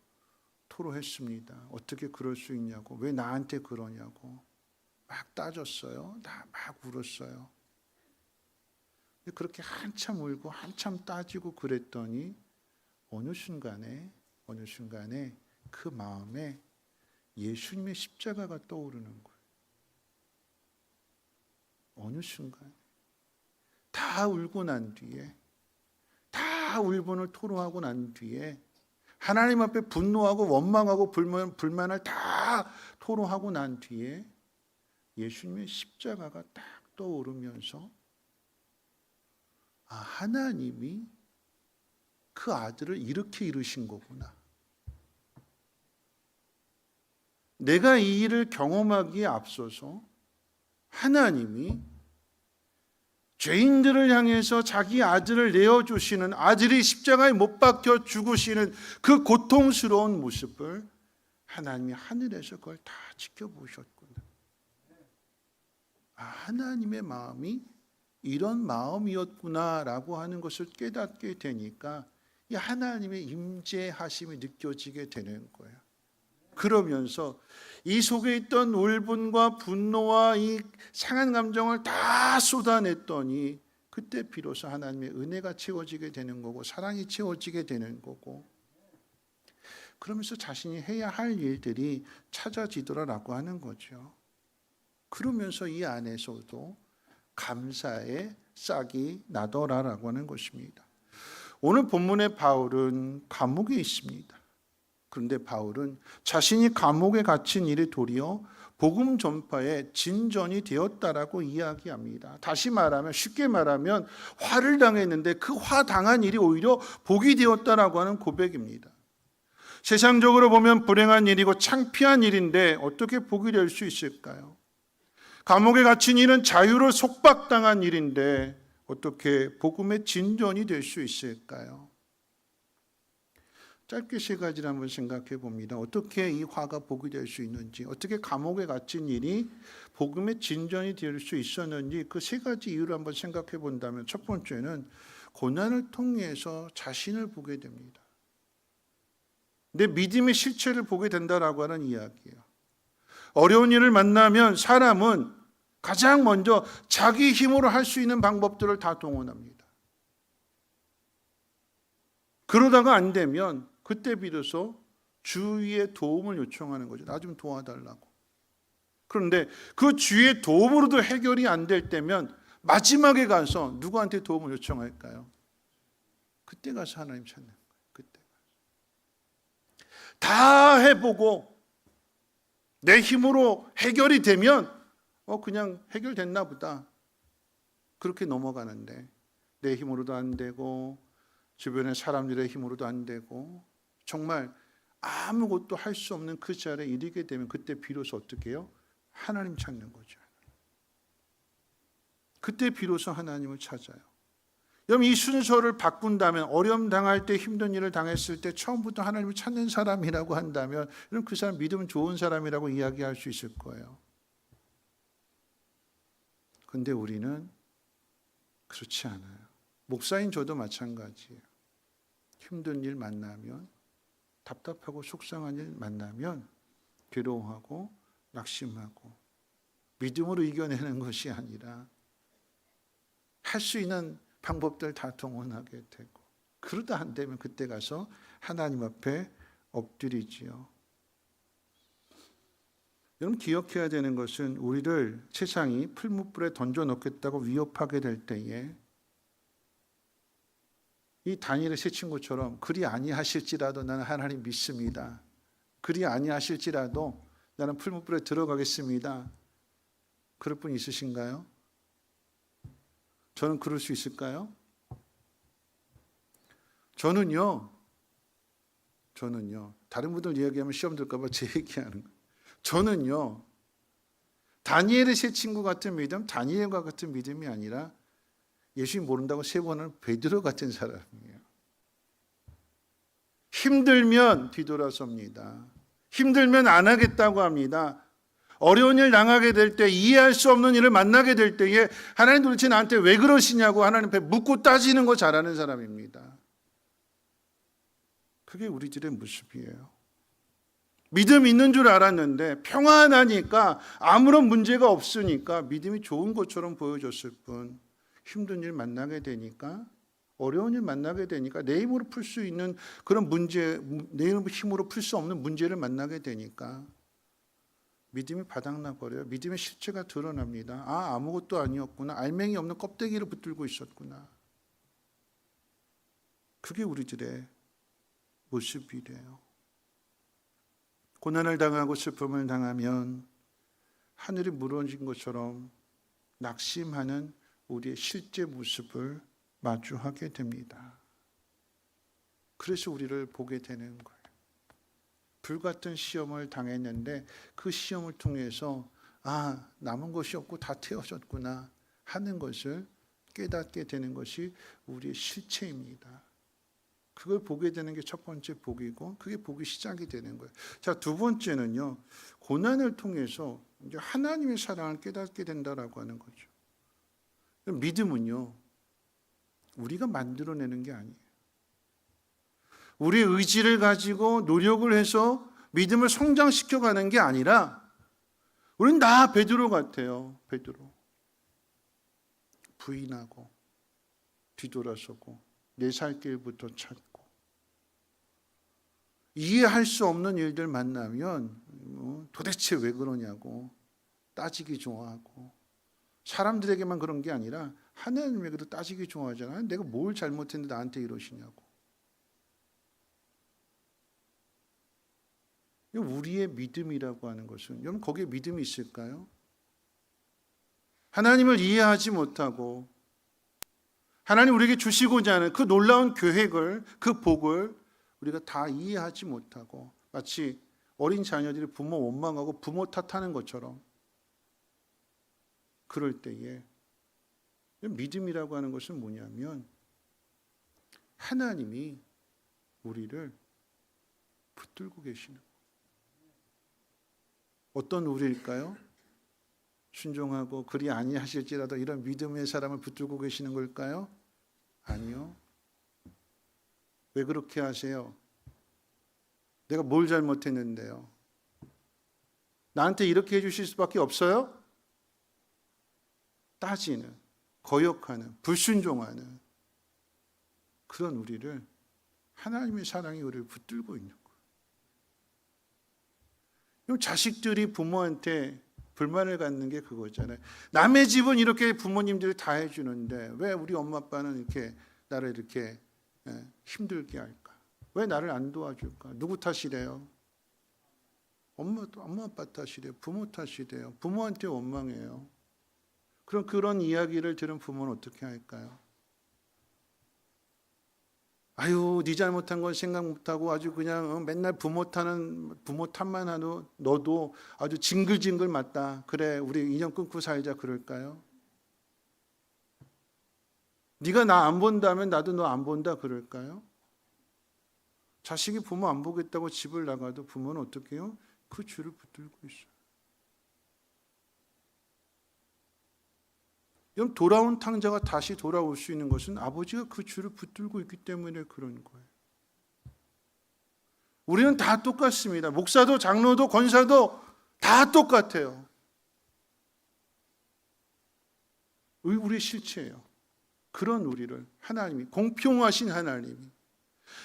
토로했습니다. 어떻게 그럴 수 있냐고, 왜 나한테 그러냐고 막 따졌어요. 막 울었어요. 근데 그렇게 한참 울고 한참 따지고 그랬더니 어느 순간에 그 마음에 예수님의 십자가가 떠오르는 거예요. 어느 순간 다 울고 난 뒤에, 다 울분을 토로하고 난 뒤에, 하나님 앞에 분노하고 원망하고 불만을 다 토로하고 난 뒤에 예수님의 십자가가 딱 떠오르면서 하나님이 그 아들을 이렇게 이루신 거구나. 내가 이 일을 경험하기에 앞서서 하나님이 죄인들을 향해서 자기 아들을 내어주시는, 아들이 십자가에 못 박혀 죽으시는 그 고통스러운 모습을 하나님이 하늘에서 그걸 다 지켜보셨구나. 하나님의 마음이 이런 마음이었구나라고 하는 것을 깨닫게 되니까 이 하나님의 임재하심이 느껴지게 되는 거예요. 그러면서 이 속에 있던 울분과 분노와 이 상한 감정을 다 쏟아냈더니 그때 비로소 하나님의 은혜가 채워지게 되는 거고 사랑이 채워지게 되는 거고, 그러면서 자신이 해야 할 일들이 찾아지더라라고 하는 거죠. 그러면서 이 안에서도 감사의 싹이 나더라라고 하는 것입니다. 오늘 본문의 바울은 감옥에 있습니다. 그런데 바울은 자신이 감옥에 갇힌 일이 도리어 복음 전파의 진전이 되었다라고 이야기합니다. 다시 말하면, 쉽게 말하면 화를 당했는데 그 화 당한 일이 오히려 복이 되었다라고 하는 고백입니다. 세상적으로 보면 불행한 일이고 창피한 일인데 어떻게 복이 될 수 있을까요? 감옥에 갇힌 일은 자유를 속박당한 일인데 어떻게 복음의 진전이 될 수 있을까요? 짧게 세 가지를 한번 생각해 봅니다. 어떻게 이 화가 복이 될 수 있는지, 어떻게 감옥에 갇힌 일이 복음의 진전이 될 수 있었는지, 그 세 가지 이유를 한번 생각해 본다면, 첫 번째는 고난을 통해서 자신을 보게 됩니다. 내 믿음의 실체를 보게 된다라고 하는 이야기예요. 어려운 일을 만나면 사람은 가장 먼저 자기 힘으로 할 수 있는 방법들을 다 동원합니다. 그러다가 안 되면 그때 비로소 주위의 도움을 요청하는 거죠. 나 좀 도와달라고. 그런데 그 주위의 도움으로도 해결이 안 될 때면 마지막에 가서 누구한테 도움을 요청할까요? 그때 가서 하나님 찾는 거예요. 그때 다 해보고 내 힘으로 해결이 되면 그냥 해결됐나 보다, 그렇게 넘어가는데 내 힘으로도 안 되고 주변의 사람들의 힘으로도 안 되고 정말 아무것도 할 수 없는 그 자리에 이르게 되면 그때 비로소 어떻게 해요? 하나님 찾는 거죠. 그때 비로소 하나님을 찾아요. 여러분, 이 순서를 바꾼다면, 어려움 당할 때, 힘든 일을 당했을 때 처음부터 하나님을 찾는 사람이라고 한다면, 그럼 그 사람 믿음 좋은 사람이라고 이야기할 수 있을 거예요. 그런데 우리는 그렇지 않아요. 목사인 저도 마찬가지예요. 힘든 일 만나면, 답답하고 속상한 일 만나면 괴로워하고 낙심하고 믿음으로 이겨내는 것이 아니라 할 수 있는 방법들 다 동원하게 되고, 그러다 안 되면 그때 가서 하나님 앞에 엎드리지요. 여러분, 기억해야 되는 것은 우리를 세상이 풀무불에 던져놓겠다고 위협하게 될 때에 이 다니엘의 세 친구처럼 그리 아니하실지라도 나는 하나님 믿습니다, 그리 아니하실지라도 나는 풀무불에 들어가겠습니다, 그럴 분 있으신가요? 저는 그럴 수 있을까요? 저는요 다른 분들 이야기하면 시험 들까 봐 제 얘기하는 거예요. 저는요 다니엘의 세 친구 같은 믿음, 다니엘과 같은 믿음이 아니라 예수님 모른다고 세 번을 베드로 같은 사람이에요. 힘들면 뒤돌아섭니다. 힘들면 안 하겠다고 합니다. 어려운 일 당하게 될 때, 이해할 수 없는 일을 만나게 될 때에 하나님 도대체 나한테 왜 그러시냐고 하나님 앞에 묻고 따지는 거 잘하는 사람입니다. 그게 우리들의 모습이에요. 믿음 있는 줄 알았는데 평안하니까, 아무런 문제가 없으니까 믿음이 좋은 것처럼 보여줬을 뿐, 힘든 일 만나게 되니까, 어려운 일 만나게 되니까, 내 힘으로 풀 수 있는 그런 문제, 내 힘으로 풀 수 없는 문제를 만나게 되니까 믿음이 바닥나 버려요. 믿음의 실체가 드러납니다. 아, 아무것도 아니었구나. 알맹이 없는 껍데기를 붙들고 있었구나. 그게 우리들의 모습이래요. 고난을 당하고 슬픔을 당하면 하늘이 무너진 것처럼 낙심하는 우리의 실제 모습을 마주하게 됩니다. 그래서 우리를 보게 되는 거예요. 불같은 시험을 당했는데 그 시험을 통해서 아, 남은 것이 없고 다 태워졌구나 하는 것을 깨닫게 되는 것이 우리의 실체입니다. 그걸 보게 되는 게 첫 번째 복이고, 그게 복이 시작이 되는 거예요. 자, 두 번째는요, 고난을 통해서 이제 하나님의 사랑을 깨닫게 된다라고 하는 거죠. 믿음은요, 우리가 만들어내는 게 아니에요. 우리의 의지를 가지고 노력을 해서 믿음을 성장시켜가는 게 아니라, 우리는 다 베드로 같아요. 베드로. 부인하고 뒤돌아서고 내 살 길부터 찾고, 이해할 수 없는 일들 만나면 도대체 왜 그러냐고 따지기 좋아하고, 사람들에게만 그런 게 아니라 하나님에게도 따지기 좋아하잖아요. 내가 뭘 잘못했는데 나한테 이러시냐고. 우리의 믿음이라고 하는 것은, 여러분 거기에 믿음이 있을까요? 하나님을 이해하지 못하고 하나님 우리에게 주시고자 하는 그 놀라운 계획을, 그 복을 우리가 다 이해하지 못하고, 마치 어린 자녀들이 부모 원망하고 부모 탓하는 것처럼, 그럴 때에 믿음이라고 하는 것은 뭐냐면, 하나님이 우리를 붙들고 계시는 거예요. 어떤 우리일까요? 순종하고 그리 아니하실지라도 이런 믿음의 사람을 붙들고 계시는 걸까요? 아니요. 왜 그렇게 하세요? 내가 뭘 잘못했는데요? 나한테 이렇게 해주실 수밖에 없어요? 따지는, 거역하는, 불순종하는 그런 우리를, 하나님의 사랑이 우리를 붙들고 있는 거예요. 자식들이 부모한테 불만을 갖는 게 그거잖아요. 남의 집은 이렇게 부모님들이 다 해주는데 왜 우리 엄마 아빠는 이렇게 나를 이렇게 힘들게 할까? 왜 나를 안 도와줄까? 누구 탓이래요? 엄마 아빠 탓이래요. 부모 탓이래요. 부모한테 원망해요. 그럼 그런 이야기를 들은 부모는 어떻게 할까요? 아유, 네 잘못한 건 생각 못하고 아주 그냥 맨날 부모 탓만 하는 너도 아주 징글징글 맞다. 그래, 우리 인연 끊고 살자 그럴까요? 네가 나 안 본다면 나도 너 안 본다 그럴까요? 자식이 부모 안 보겠다고 집을 나가도 부모는 어떻게 해요? 그 줄을 붙들고 있어요. 여러분, 돌아온 탕자가 다시 돌아올 수 있는 것은 아버지가 그 줄을 붙들고 있기 때문에 그런 거예요. 우리는 다 똑같습니다. 목사도 장로도 권사도 다 똑같아요. 우리의 실체예요. 그런 우리를 하나님이, 공평하신 하나님이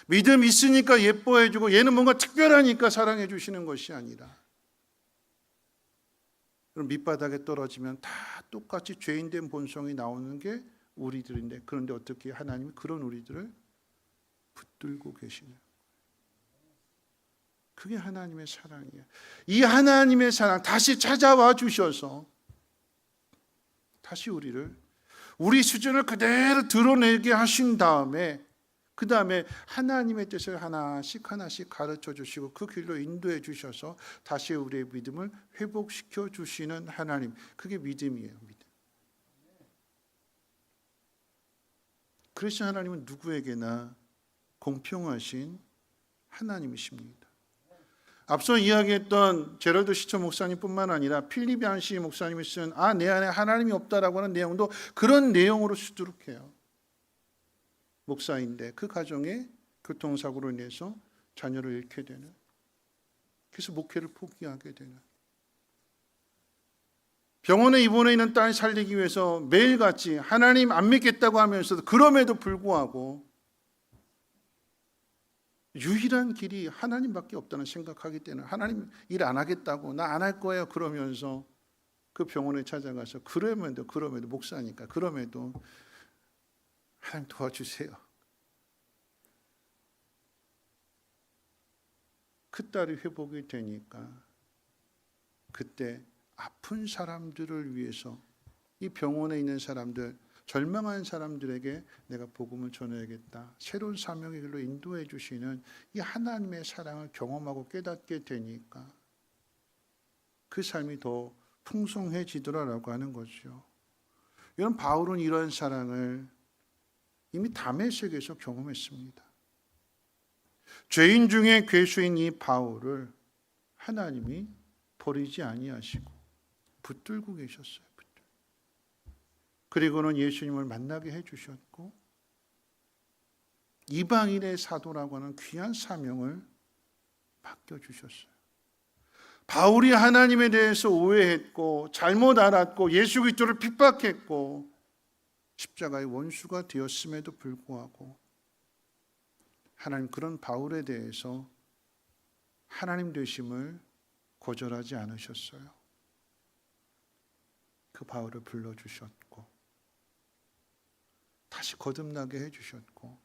믿음 있으니까 예뻐해주고 얘는 뭔가 특별하니까 사랑해 주시는 것이 아니라, 그럼 밑바닥에 떨어지면 다 똑같이 죄인된 본성이 나오는 게 우리들인데, 그런데 어떻게 하나님이 그런 우리들을 붙들고 계시냐. 그게 하나님의 사랑이에요. 이 하나님의 사랑 다시 찾아와 주셔서 다시 우리 수준을 그대로 드러내게 하신 다음에, 그 다음에 하나님의 뜻을 하나씩 가르쳐 주시고 그 길로 인도해 주셔서 다시 우리의 믿음을 회복시켜 주시는 하나님, 그게 믿음이에요. 믿음. 그래서 하나님은 누구에게나 공평하신 하나님이십니다. 앞서 이야기했던 제럴드 시처 목사님뿐만 아니라 필립 얀시 목사님이 쓴 내 안에 하나님이 없다라고 하는 내용도 그런 내용으로 수두룩해요. 목사인데 그 가정에 교통사고로 인해서 자녀를 잃게 되는, 그래서 목회를 포기하게 되는, 병원에 입원해 있는 딸 살리기 위해서 매일같이 하나님 안 믿겠다고 하면서도 그럼에도 불구하고 유일한 길이 하나님밖에 없다는 생각하기 때문에 하나님 일 안 하겠다고, 나 안 할 거예요 그러면서 그 병원에 찾아가서 그럼에도 목사니까 그럼에도 하나님 도와주세요. 그 딸이 회복이 되니까 그때 아픈 사람들을 위해서, 이 병원에 있는 사람들, 절망한 사람들에게 내가 복음을 전해야겠다, 새로운 사명의 길로 인도해 주시는 이 하나님의 사랑을 경험하고 깨닫게 되니까 그 삶이 더 풍성해지더라라고 하는 거죠. 이런 바울은 이런 사랑을 이미 다메섹에서 경험했습니다. 죄인 중에 괴수인 이 바울을 하나님이 버리지 아니하시고 붙들고 계셨어요. 그리고는 예수님을 만나게 해주셨고 이방인의 사도라고 하는 귀한 사명을 맡겨주셨어요. 바울이 하나님에 대해서 오해했고 잘못 알았고 예수 그리스도를 핍박했고 십자가의 원수가 되었음에도 불구하고 하나님 그런 바울에 대해서 하나님 되심을 거절하지 않으셨어요. 그 바울을 불러주셨고 다시 거듭나게 해주셨고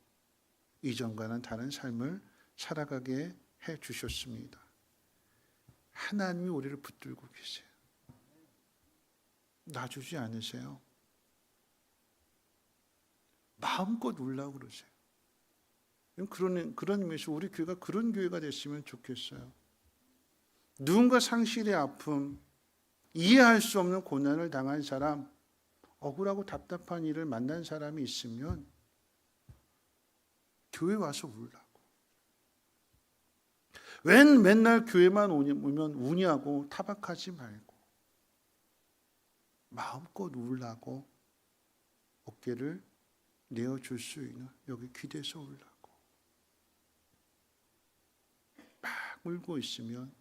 이전과는 다른 삶을 살아가게 해주셨습니다. 하나님이 우리를 붙들고 계세요. 놔주지 않으세요. 마음껏 울라고 그러세요. 그런 의미에서 우리 교회가 그런 교회가 됐으면 좋겠어요. 누군가 상실의 아픔, 이해할 수 없는 고난을 당한 사람, 억울하고 답답한 일을 만난 사람이 있으면 교회 와서 울라고. 웬 맨날 교회만 오면 우냐고 타박하지 말고 마음껏 울라고 어깨를 내어줄 수 있는, 여기 기대서 울라고. 막 울고 있으면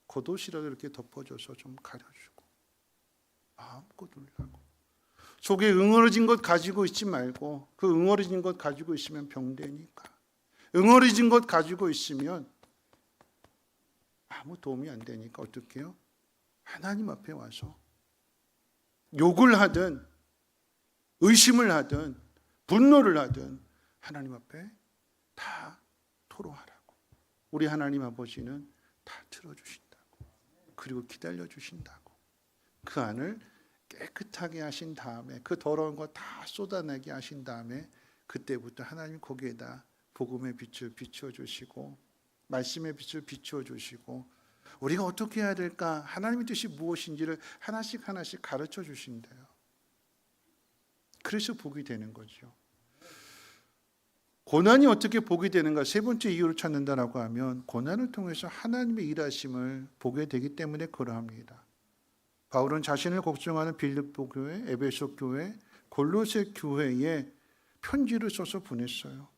겉옷이라도 이렇게 덮어줘서 좀 가려주고 마음껏 울라고. 속에 응어려진 것 가지고 있지 말고, 그 응어려진 것 가지고 있으면 병되니까. 응어려진 것 가지고 있으면 아무 도움이 안 되니까 어떻게 해요? 하나님 앞에 와서 욕을 하든 의심을 하든 분노를 하든 하나님 앞에 다 토로하라고. 우리 하나님 아버지는 다 들어주신다고. 그리고 기다려주신다고. 그 안을 깨끗하게 하신 다음에 그 더러운 거 다 쏟아내게 하신 다음에 그때부터 하나님 거기에다 복음의 빛을 비춰주시고 말씀의 빛을 비춰주시고 우리가 어떻게 해야 될까, 하나님의 뜻이 무엇인지를 하나씩 하나씩 가르쳐 주신대요. 그래서 복이 되는 거죠. 고난이 어떻게 복이 되는가, 세 번째 이유를 찾는다라고 하면 고난을 통해서 하나님의 일하심을 보게 되기 때문에 그러합니다. 바울은 자신을 걱정하는 빌립보 교회, 에베소 교회, 골로새 교회에 편지를 써서 보냈어요.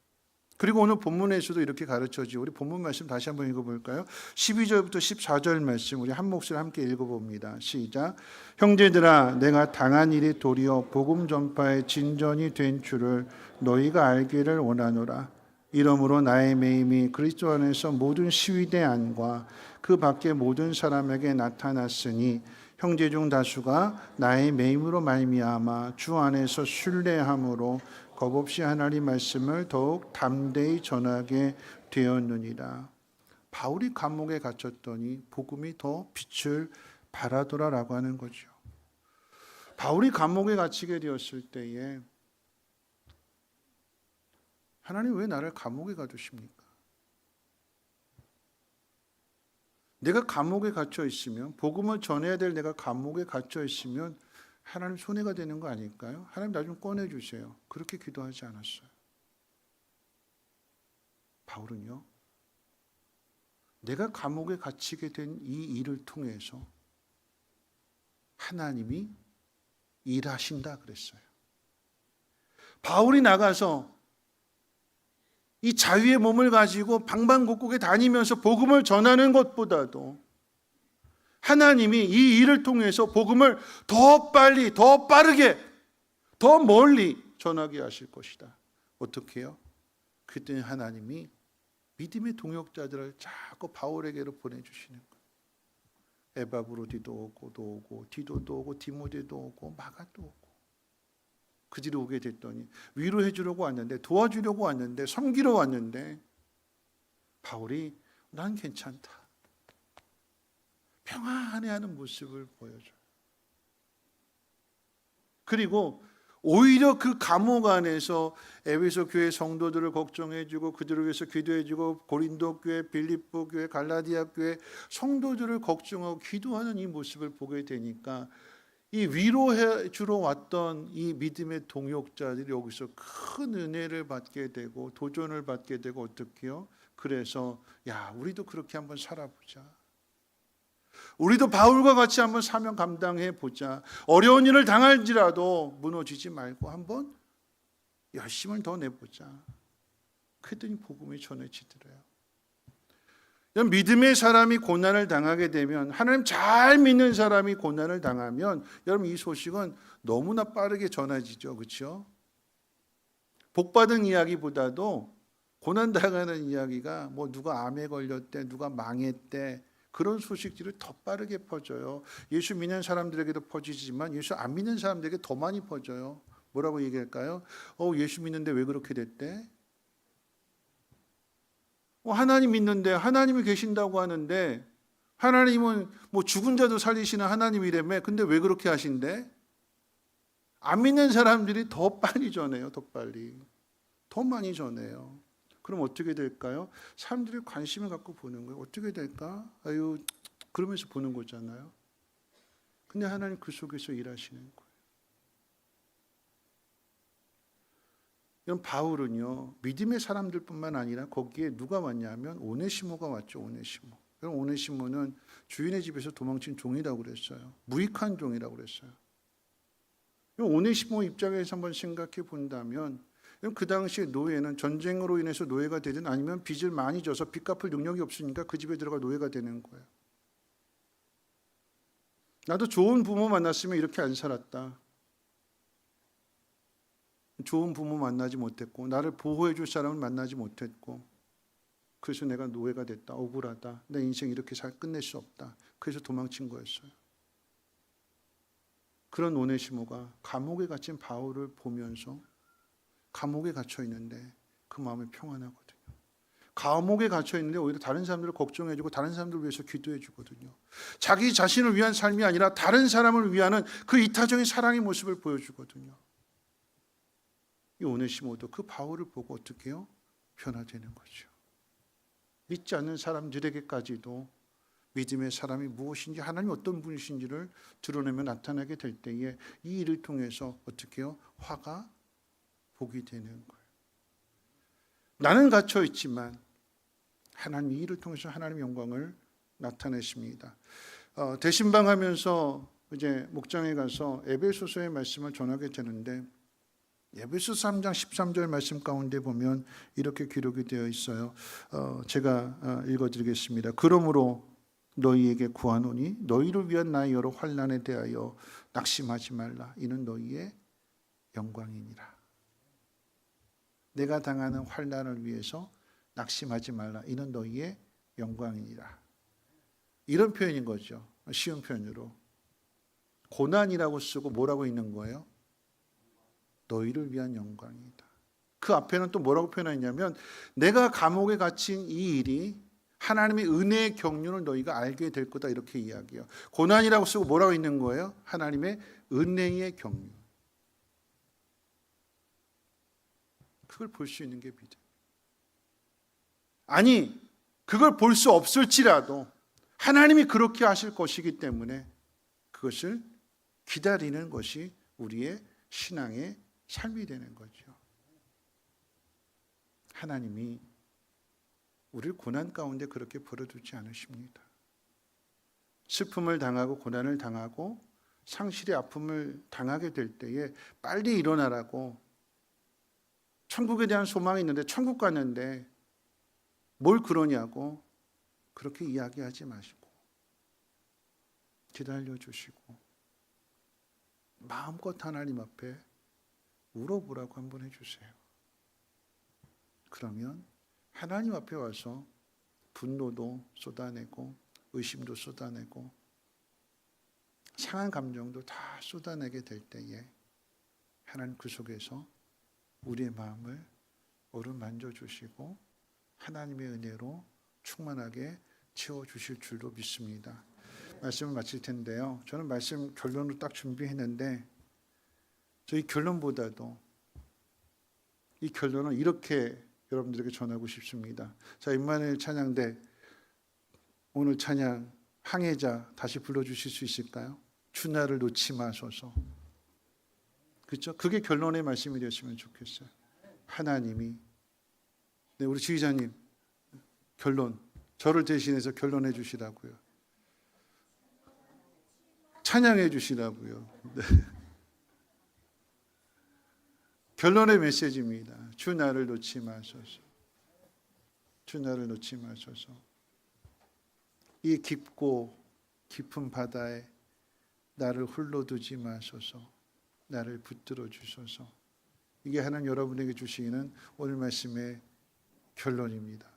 그리고 오늘 본문에서도 이렇게 가르쳐지고, 우리 본문 말씀 다시 한번 읽어볼까요? 12절부터 14절 말씀 우리 한 몫을 함께 읽어봅니다. 시작. 형제들아, 내가 당한 일이 도리어 복음 전파의 진전이 된 줄을 너희가 알기를 원하노라. 이러므로 나의 매임이 그리스도 안에서 모든 시위대 안과 그 밖의 모든 사람에게 나타났으니 형제 중 다수가 나의 매임으로 말미암아 주 안에서 신뢰함으로 겁없이 하나님 말씀을 더욱 담대히 전하게 되었느니라. 바울이 감옥에 갇혔더니 복음이 더 빛을 발하더라라고 하는 거죠. 바울이 감옥에 갇히게 되었을 때에 하나님 왜 나를 감옥에 가두십니까? 내가 감옥에 갇혀 있으면, 복음을 전해야 될 내가 감옥에 갇혀 있으면 하나님 손해가 되는 거 아닐까요? 하나님 나 좀 꺼내주세요. 그렇게 기도하지 않았어요. 바울은요, 내가 감옥에 갇히게 된 이 일을 통해서 하나님이 일하신다 그랬어요. 바울이 나가서 이 자유의 몸을 가지고 방방곡곡에 다니면서 복음을 전하는 것보다도 하나님이 이 일을 통해서 복음을 더 빨리, 더 빠르게, 더 멀리 전하게 하실 것이다. 어떻게 해요? 그랬더니 하나님이 믿음의 동역자들을 자꾸 바울에게로 보내주시는 거예요. 에바브로디도 오고 디도도 오고 디모데도 오고 마가도 오고 그들이 오게 됐더니 위로해 주려고 왔는데, 도와주려고 왔는데, 섬기러 왔는데 바울이 난 괜찮다, 평안해하는 모습을 보여줘요. 그리고 오히려 그 감옥 안에서 에베소 교회 성도들을 걱정해주고 그들을 위해서 기도해주고 고린도 교회, 빌립보 교회, 갈라디아 교회 성도들을 걱정하고 기도하는 이 모습을 보게 되니까 이 위로해 주러 왔던 이 믿음의 동역자들이 여기서 큰 은혜를 받게 되고 도전을 받게 되고 어떻게 해요? 그래서 야, 우리도 그렇게 한번 살아보자. 우리도 바울과 같이 한번 사명 감당해 보자. 어려운 일을 당할지라도 무너지지 말고 한번 열심을 더 내보자. 그랬더니 복음이 전해지더래요. 믿음의 사람이 고난을 당하게 되면, 하나님 잘 믿는 사람이 고난을 당하면 여러분 이 소식은 너무나 빠르게 전해지죠. 그렇죠? 복받은 이야기보다도 고난 당하는 이야기가 뭐 누가 암에 걸렸대, 누가 망했대, 그런 소식들이 더 빠르게 퍼져요. 예수 믿는 사람들에게도 퍼지지만 예수 안 믿는 사람들에게 더 많이 퍼져요. 뭐라고 얘기할까요? 예수 믿는데 왜 그렇게 됐대? 하나님 믿는데, 하나님이 계신다고 하는데, 하나님은 뭐 죽은 자도 살리시는 하나님이라며, 근데 왜 그렇게 하신대? 안 믿는 사람들이 더 빨리 전해요. 더 빨리, 더 많이 전해요. 그럼 어떻게 될까요? 사람들이 관심을 갖고 보는 거예요. 어떻게 될까? 아유, 그러면서 보는 거잖아요. 근데 하나님 그 속에서 일하시는 거예요. 이런 바울은요, 믿음의 사람들뿐만 아니라 거기에 누가 왔냐면 오네시모가 왔죠. 오네시모. 그럼 오네시모는 주인의 집에서 도망친 종이라고 그랬어요. 무익한 종이라고 그랬어요. 오네시모 입장에서 한번 생각해 본다면, 그 당시에 노예는 전쟁으로 인해서 노예가 되든 아니면 빚을 많이 져서 빚 갚을 능력이 없으니까 그 집에 들어가 노예가 되는 거예요. 나도 좋은 부모 만났으면 이렇게 안 살았다. 좋은 부모 만나지 못했고, 나를 보호해 줄 사람을 만나지 못했고, 그래서 내가 노예가 됐다. 억울하다. 내 인생 이렇게 잘 끝낼 수 없다. 그래서 도망친 거였어요. 그런 오네시모가 감옥에 갇힌 바울을 보면서, 감옥에 갇혀 있는데 그 마음이 평안하거든요. 감옥에 갇혀 있는데 오히려 다른 사람들을 걱정해주고 다른 사람들을 위해서 기도해주거든요. 자기 자신을 위한 삶이 아니라 다른 사람을 위하는 그 이타적인 사랑의 모습을 보여주거든요. 이 오네시모도 그 바울을 보고 어떻게 해요? 변화되는 거죠. 믿지 않는 사람들에게까지도 믿음의 사람이 무엇인지, 하나님이 어떤 분이신지를 드러내며 나타나게 될 때에 이 일을 통해서 어떻게 해요? 화가 복이 되는 거예요. 나는 갇혀 있지만 하나님이 이를 통해서 하나님의 영광을 나타내십니다. 대신방 하면서 이제 목장에 가서 에베소서의 말씀을 전하게 되는데, 에베소서 3장 13절 말씀 가운데 보면 이렇게 기록이 되어 있어요. 제가 읽어드리겠습니다. 그러므로 너희에게 구하노니 너희를 위한 나의 여러 환난에 대하여 낙심하지 말라. 이는 너희의 영광이니라. 내가 당하는 환난을 위해서 낙심하지 말라. 이는 너희의 영광이니라. 이런 표현인 거죠. 쉬운 표현으로. 고난이라고 쓰고 뭐라고 있는 거예요? 너희를 위한 영광이다. 그 앞에는 또 뭐라고 표현했냐면, 내가 감옥에 갇힌 이 일이 하나님의 은혜의 경륜을 너희가 알게 될 거다. 이렇게 이야기해요. 고난이라고 쓰고 뭐라고 있는 거예요? 하나님의 은혜의 경륜. 그걸 볼 수 있는 게 믿음. 아니, 그걸 볼 수 없을지라도 하나님이 그렇게 하실 것이기 때문에 그것을 기다리는 것이 우리의 신앙의 삶이 되는 거죠. 하나님이 우리를 고난 가운데 그렇게 버려두지 않으십니다. 슬픔을 당하고 고난을 당하고 상실의 아픔을 당하게 될 때에 빨리 일어나라고, 천국에 대한 소망이 있는데 천국 갔는데 뭘 그러냐고 그렇게 이야기하지 마시고 기다려 주시고 마음껏 하나님 앞에 울어보라고 한번 해주세요. 그러면 하나님 앞에 와서 분노도 쏟아내고 의심도 쏟아내고 상한 감정도 다 쏟아내게 될 때에 하나님 그 속에서 우리의 마음을 어루만져 주시고 하나님의 은혜로 충만하게 채워주실 줄로 믿습니다. 말씀을 마칠 텐데요. 저는 말씀 결론을 딱 준비했는데 저희 결론보다도 이 결론을 이렇게 여러분들에게 전하고 싶습니다. 자, 임마누엘 찬양대 오늘 찬양 항해자 다시 불러주실 수 있을까요? 주 나를 놓지 마소서. 그렇죠? 그게 결론의 말씀이 되었으면 좋겠어요. 하나님이, 네, 우리 지휘자님 결론, 저를 대신해서 결론해 주시라고요. 찬양해 주시라고요. 네. 결론의 메시지입니다. 주 나를 놓지 마소서. 주 나를 놓지 마소서. 이 깊고 깊은 바다에 나를 홀로 두지 마소서. 나를 붙들어 주소서. 이게 하나님 여러분에게 주시는 오늘 말씀의 결론입니다.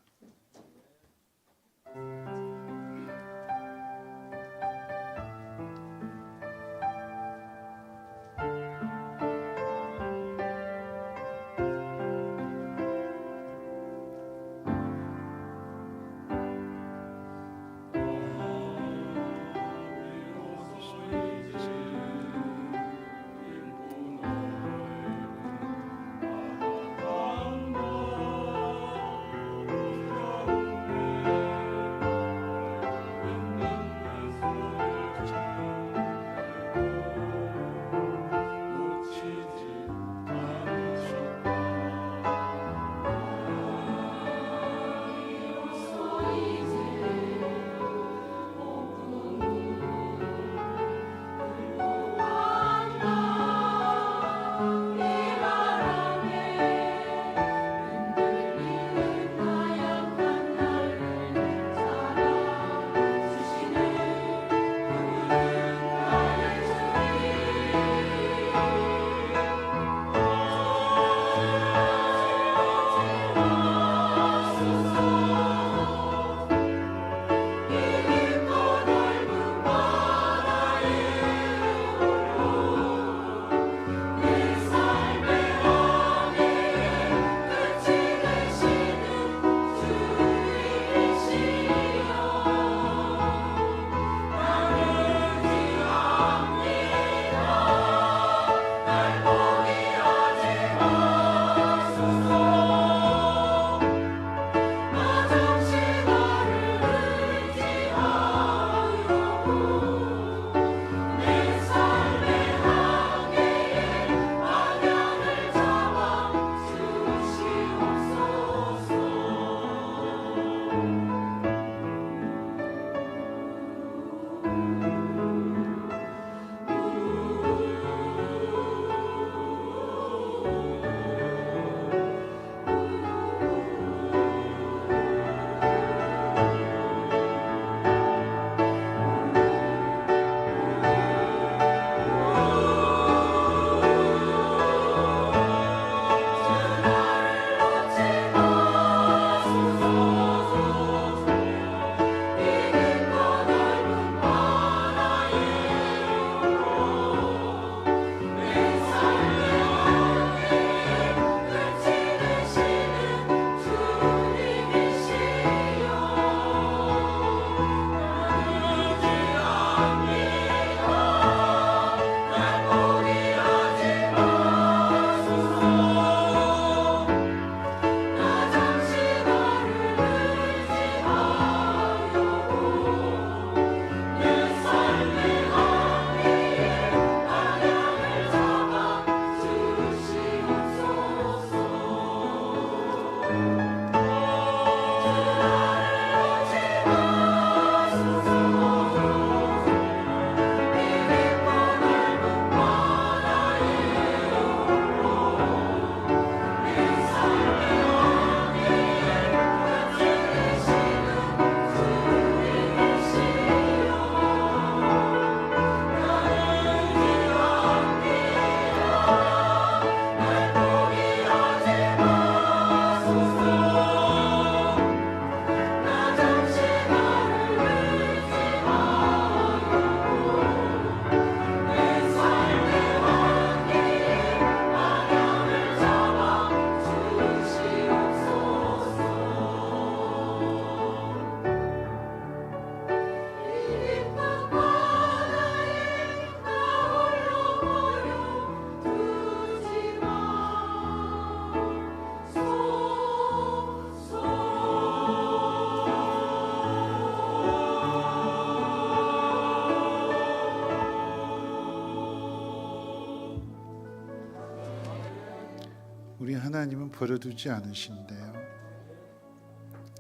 우리 하나님은 버려두지 않으신대요.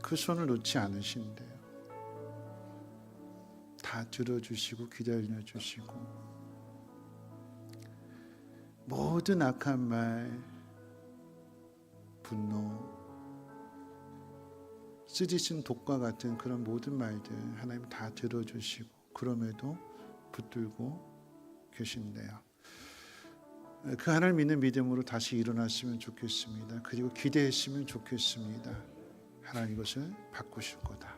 그 손을 놓지 않으신대요. 다 들어주시고 기다려주시고 모든 악한 말, 분노, 쓰디쓴 독과 같은 그런 모든 말들 하나님 다 들어주시고 그럼에도 붙들고 계신대요. 그 하나님을 믿는 믿음으로 다시 일어났으면 좋겠습니다. 그리고 기대했으면 좋겠습니다. 하나님 이것을 바꾸실 거다.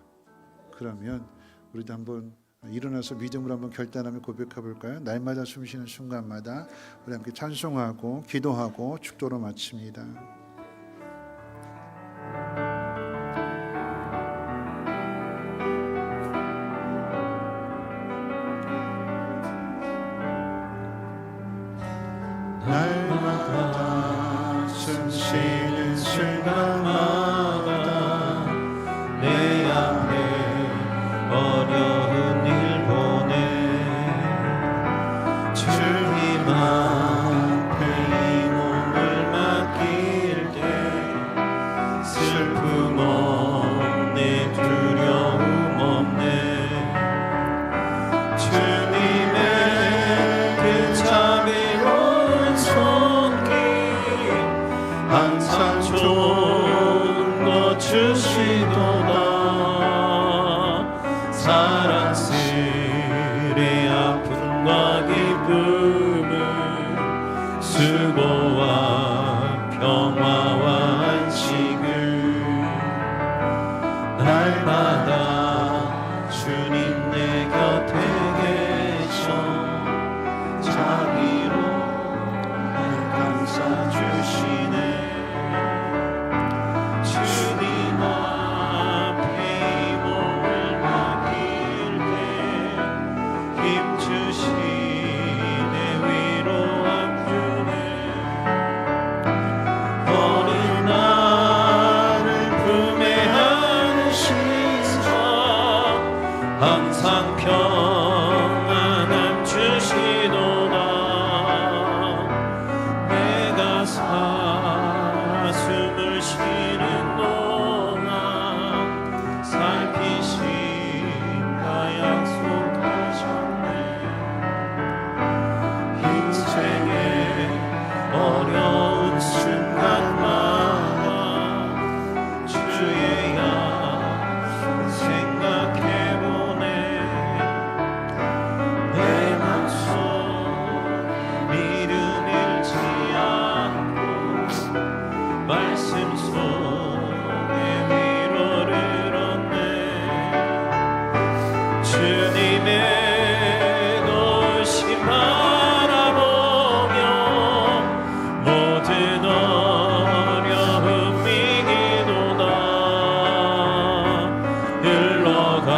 그러면 우리도 한번 일어나서 믿음으로 한번 결단하며 고백해 볼까요? 날마다 숨쉬는 순간마다 우리 함께 찬송하고 기도하고 축도로 마칩니다. 날마다 숨쉬는 순간마다 내 앞에 어려운 일 보내 주님 앞에 이 몸을 맡길 때 슬픔 없네 두려움 없네 주님의 그 자비로운 손길 항상 좋은 것 주시도다 사랑스레 아픔과 기쁨을 수고와 평화와 안식을 날마다 주님 내 곁에 계셔 자비로 날 감싸 주시네 주님 앞에 이 몸을 맡길 때 힘 주시네 위로함 주네 어린 나를 품에 안으시사 항상 평안함 주시도다 내가 살아 숨을 쉬는 동안 살피신다 약속하셨네 인생의 어려운 순간마다 주의 약속 생각해보네 내 맘속 믿음 잃지 않고 말씀 속에 위로를 얻네 주님의 도우심 바라보며 모든 어려움 이기도다 흘러가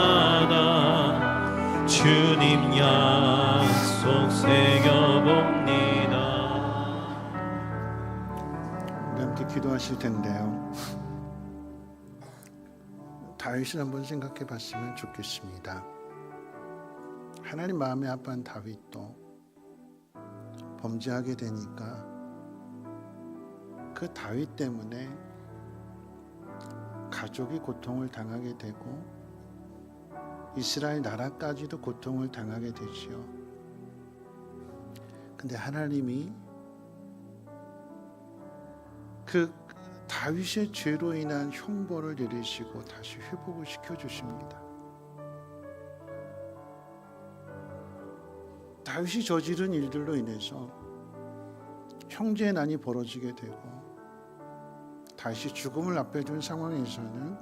순간순간마다 주님 약속 새겨봅니다. 우리 함께 기도하실 텐데요. 다윗을 한번 생각해 봤으면 좋겠습니다. 하나님 마음에 합한 다윗도 범죄하게 되니까 그 다윗 때문에 가족이 고통을 당하게 되고 이스라엘 나라까지도 고통을 당하게 되지요. 근데 하나님이 그 다윗의 죄로 인한 형벌을 내리시고 다시 회복을 시켜주십니다. 다윗이 저지른 일들로 인해서 형제의 난이 벌어지게 되고 다윗이 죽음을 앞에 둔 상황에서는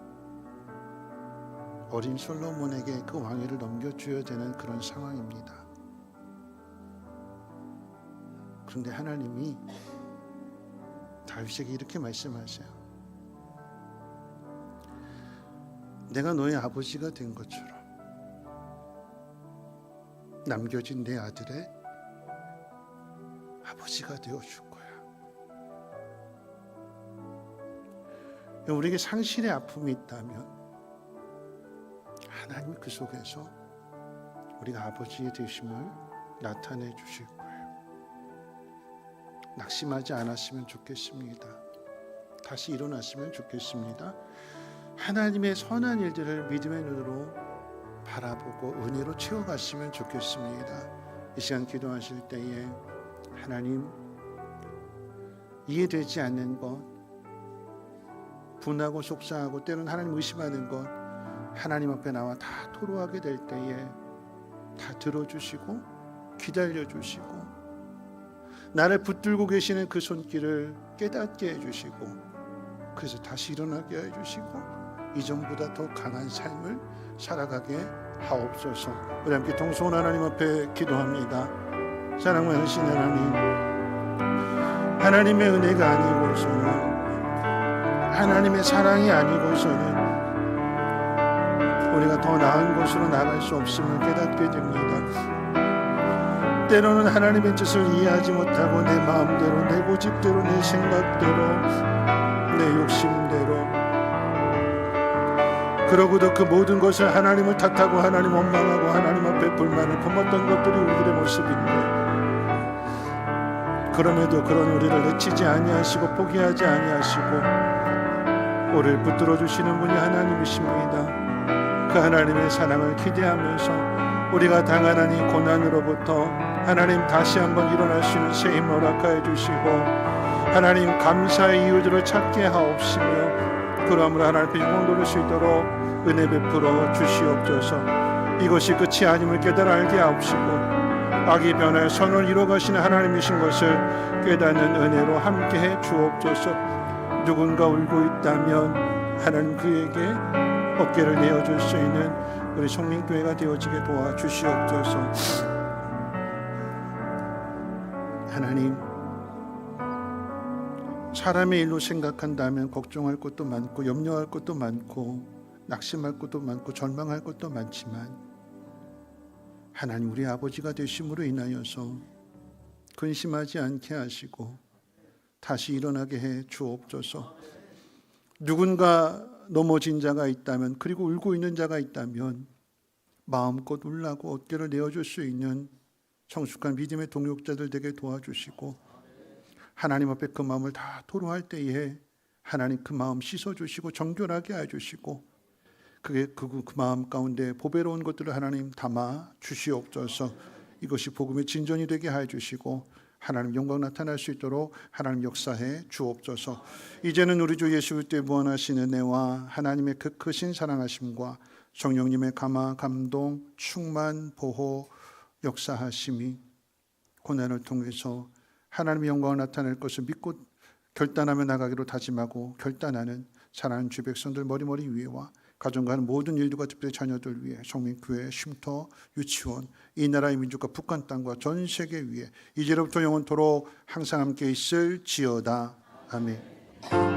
어린 솔로몬에게 그 왕위를 넘겨줘야 되는 그런 상황입니다. 그런데 하나님이 다윗에게 이렇게 말씀하세요. 내가 너의 아버지가 된 것처럼 남겨진 내 아들의 아버지가 되어줄 거야. 우리에게 상실의 아픔이 있다면 하나님이 그 속에서 우리가 아버지의 되심을 나타내 주실 거예요. 낙심하지 않았으면 좋겠습니다. 다시 일어났으면 좋겠습니다. 하나님의 선한 일들을 믿음의 눈으로 바라보고 은혜로 채워갔으면 좋겠습니다. 이 시간 기도하실 때에 하나님, 이해되지 않는 것, 분하고 속상하고 때로는 하나님 의심하는 것 하나님 앞에 나와 다 토로하게 될 때에 다 들어주시고 기다려주시고 나를 붙들고 계시는 그 손길을 깨닫게 해주시고 그래서 다시 일어나게 해주시고 이전보다 더 강한 삶을 살아가게 하옵소서. 우리 함께 동서원 하나님 앞에 기도합니다. 사랑 많으신 하나님, 하나님의 은혜가 아니고서는, 하나님의 사랑이 아니고서는 우리가 더 나은 곳으로 나갈 수 없음을 깨닫게 됩니다. 때로는 하나님의 뜻을 이해하지 못하고 내 마음대로, 내 고집대로, 내 생각대로, 내 욕심대로 그러고도 그 모든 것을 하나님을 탓하고 하나님 원망하고 하나님 앞에 불만을 품었던 것들이 우리들의 모습인데, 그럼에도 그런 우리를 내치지 아니하시고 포기하지 아니하시고 우리를 붙들어 주시는 분이 하나님이십니다. 그 하나님의 사랑을 기대하면서 우리가 당하는 이 고난으로부터 하나님 다시 한번 일어날 수 있는 새 힘을 허락하여 주시고 하나님 감사의 이유들을 찾게 하옵시며 그러므로 하나님 앞에 영광 돌릴 수 있도록 은혜 베풀어 주시옵소서. 이것이 끝이 아님을 깨달아 알게 하옵시고 악이 변하여 선을 이루어가시는 하나님이신 것을 깨닫는 은혜로 함께해 주옵소서. 누군가 울고 있다면 하나님 그에게 어깨를 내어줄 수 있는 우리 성민교회가 되어지게 도와주시옵소서. 하나님, 사람의 일로 생각한다면 걱정할 것도 많고 염려할 것도 많고 낙심할 것도 많고 절망할 것도 많지만 하나님 우리 아버지가 되심으로 인하여서 근심하지 않게 하시고 다시 일어나게 해 주옵소서. 누군가 넘어진 자가 있다면, 그리고 울고 있는 자가 있다면 마음껏 울라고 어깨를 내어줄 수 있는 성숙한 믿음의 동역자들 되게 도와주시고 하나님 앞에 그 마음을 다 토로할 때에 하나님 그 마음 씻어주시고 정결하게 해주시고 그 마음 가운데 보배로운 것들을 하나님 담아 주시옵소서. 이것이 복음의 진전이 되게 해주시고 하나님 영광 나타날 수 있도록 하나님 역사해 주옵소서. 이제는 우리 주 예수 그리스도의 무한하신 은혜와 하나님의 그 크신 사랑하심과 성령님의 감화 감동 충만 보호 역사하심이 고난을 통해서 하나님의 영광을 나타낼 것을 믿고 결단하며 나가기로 다짐하고 결단하는 사랑하는 주 백성들 머리머리 위에와 가정과 하는 모든 일들과 특별히 자녀들 위해 성민교회, 쉼터, 유치원, 이 나라의 민족과 북한 땅과 전 세계 위에 이제로부터 영원토록 항상 함께 있을지어다. 아멘.